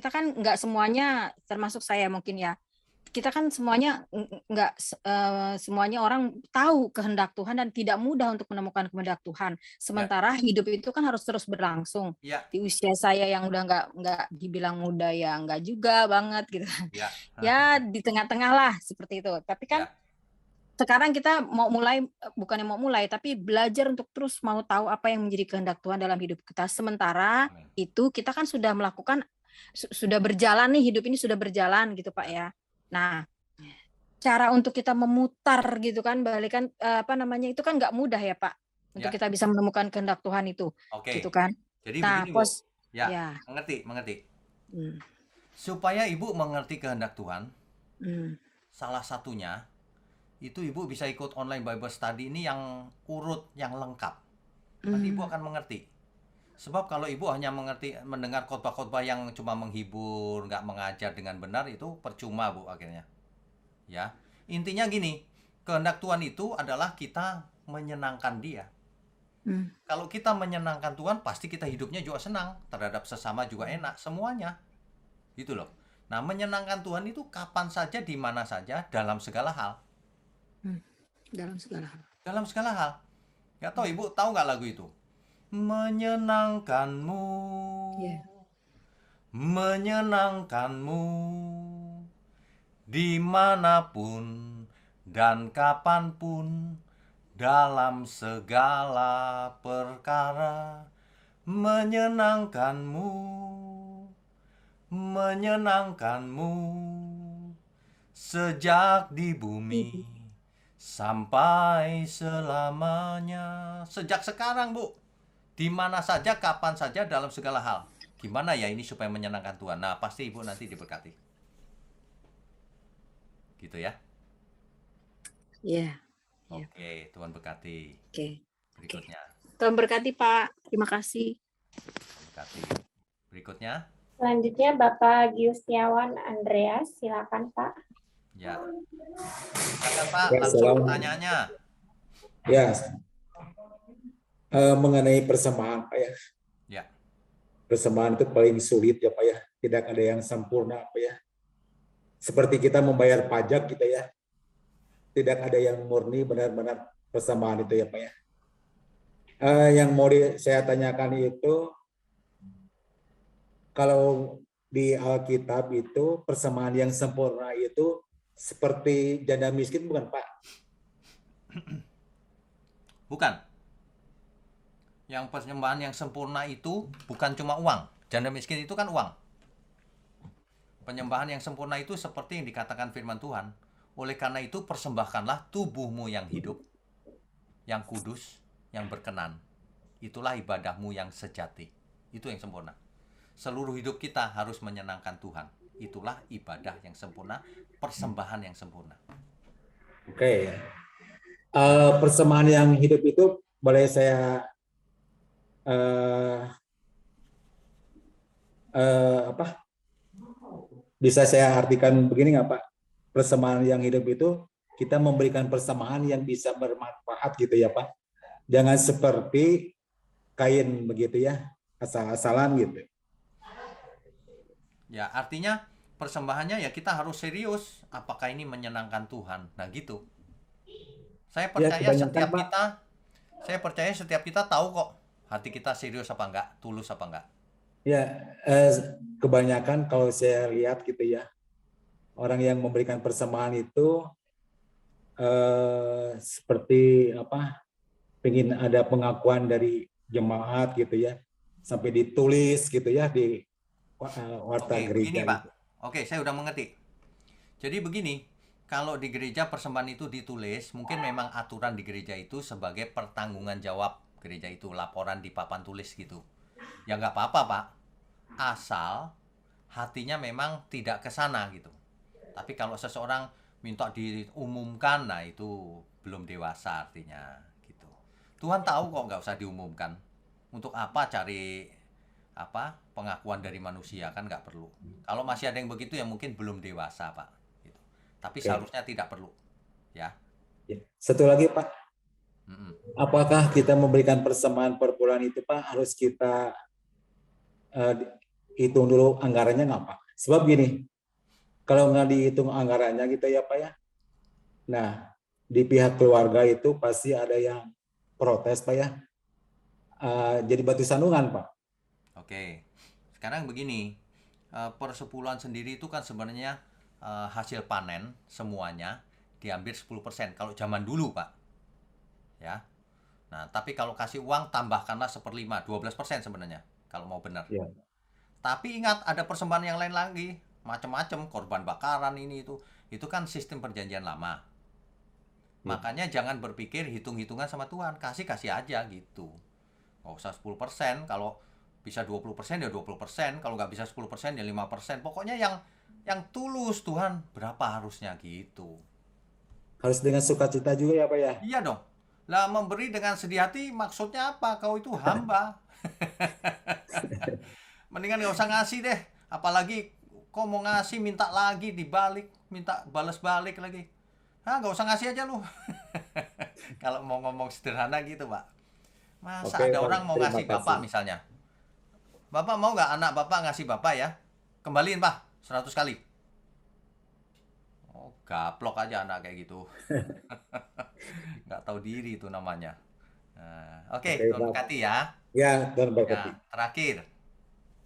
kan nggak semuanya, termasuk saya mungkin ya, kita kan semuanya nggak semuanya orang tahu kehendak Tuhan dan tidak mudah untuk menemukan kehendak Tuhan. Sementara hidup itu kan harus terus berlangsung. Ya. Di usia saya yang udah nggak dibilang muda ya nggak juga banget gitu. Ya. Ya di tengah-tengah lah seperti itu. Tapi kan sekarang kita mau mulai, bukannya mau mulai, tapi belajar untuk terus mau tahu apa yang menjadi kehendak Tuhan dalam hidup kita. Sementara itu kita kan sudah melakukan, sudah berjalan nih, hidup ini sudah berjalan gitu Pak ya. Nah, cara untuk kita memutar gitu kan, balikan itu kan nggak mudah ya Pak, untuk kita bisa menemukan kehendak Tuhan itu, gitu kan. Jadi begini, Bu. Mengerti. Supaya Ibu mengerti kehendak Tuhan, salah satunya itu Ibu bisa ikut online Bible study ini yang urut, yang lengkap. Nanti Ibu akan mengerti. Sebab kalau Ibu hanya mendengar khotbah-khotbah yang cuma menghibur, nggak mengajar dengan benar, itu percuma, Bu, akhirnya. Ya, intinya gini, kehendak Tuhan itu adalah kita menyenangkan Dia. Kalau kita menyenangkan Tuhan, pasti kita hidupnya juga senang, terhadap sesama juga enak, semuanya. Gitu loh. Nah, menyenangkan Tuhan itu kapan saja, di mana saja, dalam segala hal. Dalam segala hal. Nggak tahu Ibu tahu nggak lagu itu? Menyenangkanmu, menyenangkanmu, dimanapun dan kapanpun, dalam segala perkara, menyenangkanmu, menyenangkanmu, sejak di bumi sampai selamanya. Sejak sekarang, Bu. Di mana saja, kapan saja, dalam segala hal. Gimana ya ini supaya menyenangkan Tuhan? Nah, pasti Ibu nanti diberkati. Gitu ya. Iya. Oke, Tuhan berkati. Oke. Berikutnya. Tuhan berkati, Pak. Terima kasih. Berkati. Berikutnya. Selanjutnya Bapak Giustiawan Andreas, silakan Pak. Ya. Silakan Pak, Ya, langsung pertanyaannya. Ya. Mengenai persembahan, Pak ya. Ya. Persembahan itu paling sulit ya, Pak ya. Tidak ada yang sempurna, Pak ya. Seperti kita membayar pajak kita ya. Tidak ada yang murni benar-benar persembahan itu ya, Pak ya. Yang mau saya tanyakan itu, kalau di Alkitab itu persembahan yang sempurna itu seperti janda miskin bukan, Pak? Bukan. Yang persembahan yang sempurna itu bukan cuma uang. Janda miskin itu kan uang. Penyembahan yang sempurna itu seperti yang dikatakan firman Tuhan. Oleh karena itu persembahkanlah tubuhmu yang hidup, yang kudus, yang berkenan. Itulah ibadahmu yang sejati. Itu yang sempurna. Seluruh hidup kita harus menyenangkan Tuhan. Itulah ibadah yang sempurna, persembahan yang sempurna. Oke. Persembahan yang hidup itu boleh saya bisa saya artikan begini nggak Pak? Persembahan yang hidup itu kita memberikan persembahan yang bisa bermanfaat gitu ya Pak. Jangan seperti Kain begitu ya, asal-asalan gitu. Ya, artinya persembahannya ya kita harus serius. Apakah ini menyenangkan Tuhan? Nah gitu. Saya percaya setiap Pak. setiap kita tahu kok hati kita serius apa enggak, tulus apa enggak. Ya, kebanyakan kalau saya lihat gitu ya, orang yang memberikan persembahan itu seperti apa? Pengen ada pengakuan dari jemaat gitu ya, sampai ditulis gitu ya di warta gereja. Begini Pak. Oke, saya udah mengerti. Jadi begini, kalau di gereja persembahan itu ditulis, mungkin memang aturan di gereja itu sebagai pertanggungan jawab gereja itu, laporan di papan tulis gitu. Ya nggak apa-apa Pak, asal hatinya memang tidak ke sana gitu. Tapi kalau seseorang minta diumumkan, nah itu belum dewasa artinya gitu. Tuhan tahu kok, nggak usah diumumkan. Untuk apa cari pengakuan dari manusia, kan nggak perlu. Kalau masih ada yang begitu ya mungkin belum dewasa Pak gitu. Tapi seharusnya tidak perlu ya. Satu lagi Pak, apakah kita memberikan persembahan per bulan itu Pak harus kita hitung dulu anggarannya nggak Pak? Sebab gini, kalau nggak dihitung anggarannya gitu ya Pak ya, nah di pihak keluarga itu pasti ada yang protes Pak ya, jadi batu sandungan Pak. Oke, sekarang begini, persepuluhan sendiri itu kan sebenarnya hasil panen semuanya diambil 10% kalau zaman dulu Pak. Ya. Nah, tapi kalau kasih uang tambahkanlah 1/5, 12% sebenarnya kalau mau benar. Ya. Tapi ingat ada persembahan yang lain lagi, macam-macam, korban bakaran ini itu kan sistem perjanjian lama. Makanya jangan berpikir hitung-hitungan sama Tuhan, kasih aja gitu. Nggak usah 10%, kalau bisa 20% ya 20%, kalau nggak bisa 10% ya 5%. Pokoknya yang tulus, Tuhan berapa harusnya gitu. Harus dengan sukacita juga ya Pak ya? Iya dong. Lah memberi dengan sedih hati maksudnya apa? Kau itu hamba. Mendingan nggak usah ngasih deh. Apalagi kau mau ngasih minta lagi dibalik, minta balas balik lagi. Nggak usah ngasih aja lu. Kalau mau ngomong sederhana gitu Pak. Masa ada orang mau ngasih Bapak misalnya. Bapak mau nggak anak Bapak ngasih Bapak ya? Kembaliin Pak, 100 kali. Oh, gaplok aja anak kayak gitu. Nggak tahu diri itu namanya. Oke, Tuhan berkati ya. Ya, Tuhan berkati. Terakhir.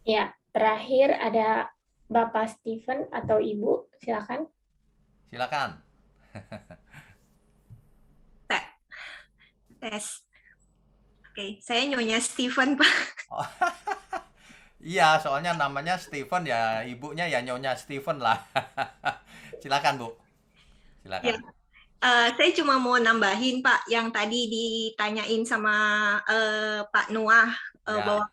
Ya, terakhir ada Bapak Stephen atau Ibu, silakan. Silakan. Tes. Oke, saya Nyonya Stephen, Pak. Iya, soalnya namanya Stephen ya, ibunya ya Nyonya Stephen lah. Silakan, Bu. Silakan. Ya, saya cuma mau nambahin, Pak, yang tadi ditanyain sama Pak Noah bahwa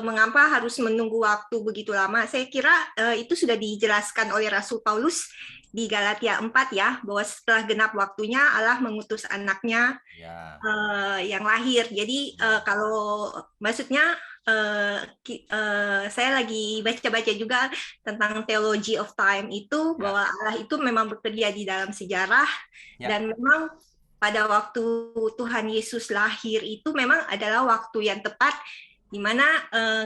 mengapa harus menunggu waktu begitu lama? Saya kira itu sudah dijelaskan oleh Rasul Paulus di Galatia 4 ya, bahwa setelah genap waktunya Allah mengutus anaknya yang lahir. Jadi kalau maksudnya saya lagi baca-baca juga tentang theology of time itu, bahwa Allah itu memang bekerja di dalam sejarah dan memang pada waktu Tuhan Yesus lahir itu memang adalah waktu yang tepat di mana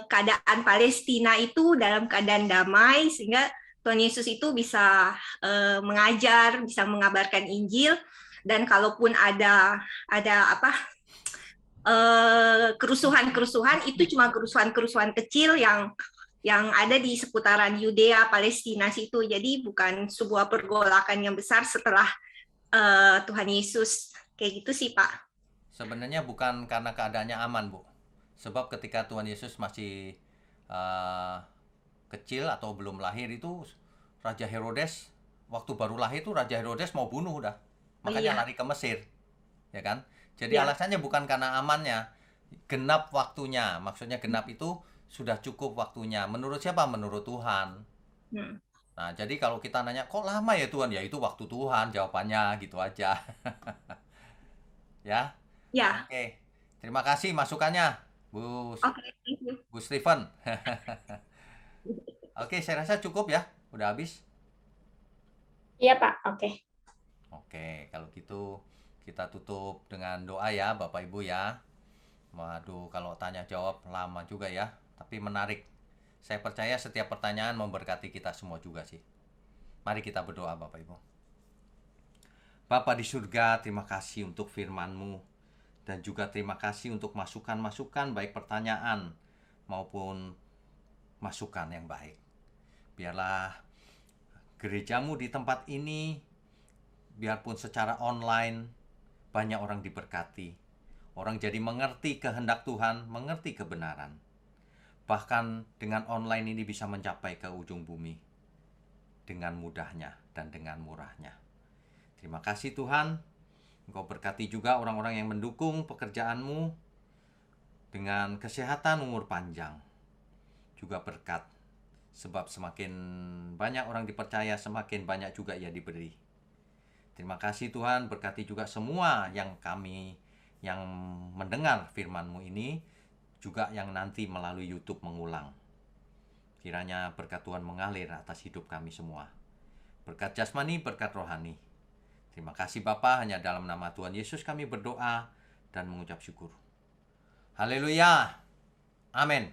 keadaan Palestina itu dalam keadaan damai sehingga Tuhan Yesus itu bisa mengajar, bisa mengabarkan Injil, dan kalaupun ada kerusuhan-kerusuhan itu cuma kerusuhan-kerusuhan kecil yang ada di seputaran Yudea, Palestina situ. Jadi bukan sebuah pergolakan yang besar setelah Tuhan Yesus. Kayak gitu sih, Pak. Sebenarnya bukan karena keadaannya aman, Bu. Sebab ketika Tuhan Yesus masih kecil atau belum lahir itu, Raja Herodes, waktu baru lahir itu Raja Herodes mau bunuh udah. Makanya lari ke Mesir. Ya kan? Jadi Ya. alasannya bukan karena amannya, genap waktunya. Maksudnya genap itu sudah cukup waktunya. Menurut siapa? Menurut Tuhan. Hmm. Nah, jadi kalau kita nanya, kok lama ya Tuhan? Ya itu waktu Tuhan, jawabannya gitu aja. Ya, Ya. oke. Terima kasih masukannya, Oke, thank you. Bu Stephen. Oke, saya rasa cukup ya. Udah habis. Iya, Pak. Oke. Oke, kalau gitu kita tutup dengan doa ya, Bapak Ibu ya. Waduh, kalau tanya jawab lama juga ya, tapi menarik. Saya percaya setiap pertanyaan memberkati kita semua juga sih. Mari kita berdoa, Bapak Ibu. Bapa di surga, terima kasih untuk firman-Mu. Dan juga terima kasih untuk masukan-masukan, baik pertanyaan maupun masukan yang baik. Biarlah gerejamu di tempat ini, biarpun secara online, banyak orang diberkati. Orang jadi mengerti kehendak Tuhan, mengerti kebenaran. Bahkan dengan online ini bisa mencapai ke ujung bumi dengan mudahnya dan dengan murahnya. Terima kasih Tuhan. Engkau berkati juga orang-orang yang mendukung pekerjaan-Mu dengan kesehatan, umur panjang. Juga berkat. Sebab semakin banyak orang dipercaya, semakin banyak juga ia diberi. Terima kasih Tuhan, berkati juga semua yang mendengar firman-Mu ini, juga yang nanti melalui YouTube mengulang. Kiranya berkat Tuhan mengalir atas hidup kami semua. Berkat jasmani, berkat rohani. Terima kasih Bapa, hanya dalam nama Tuhan Yesus kami berdoa dan mengucap syukur. Haleluya. Amin.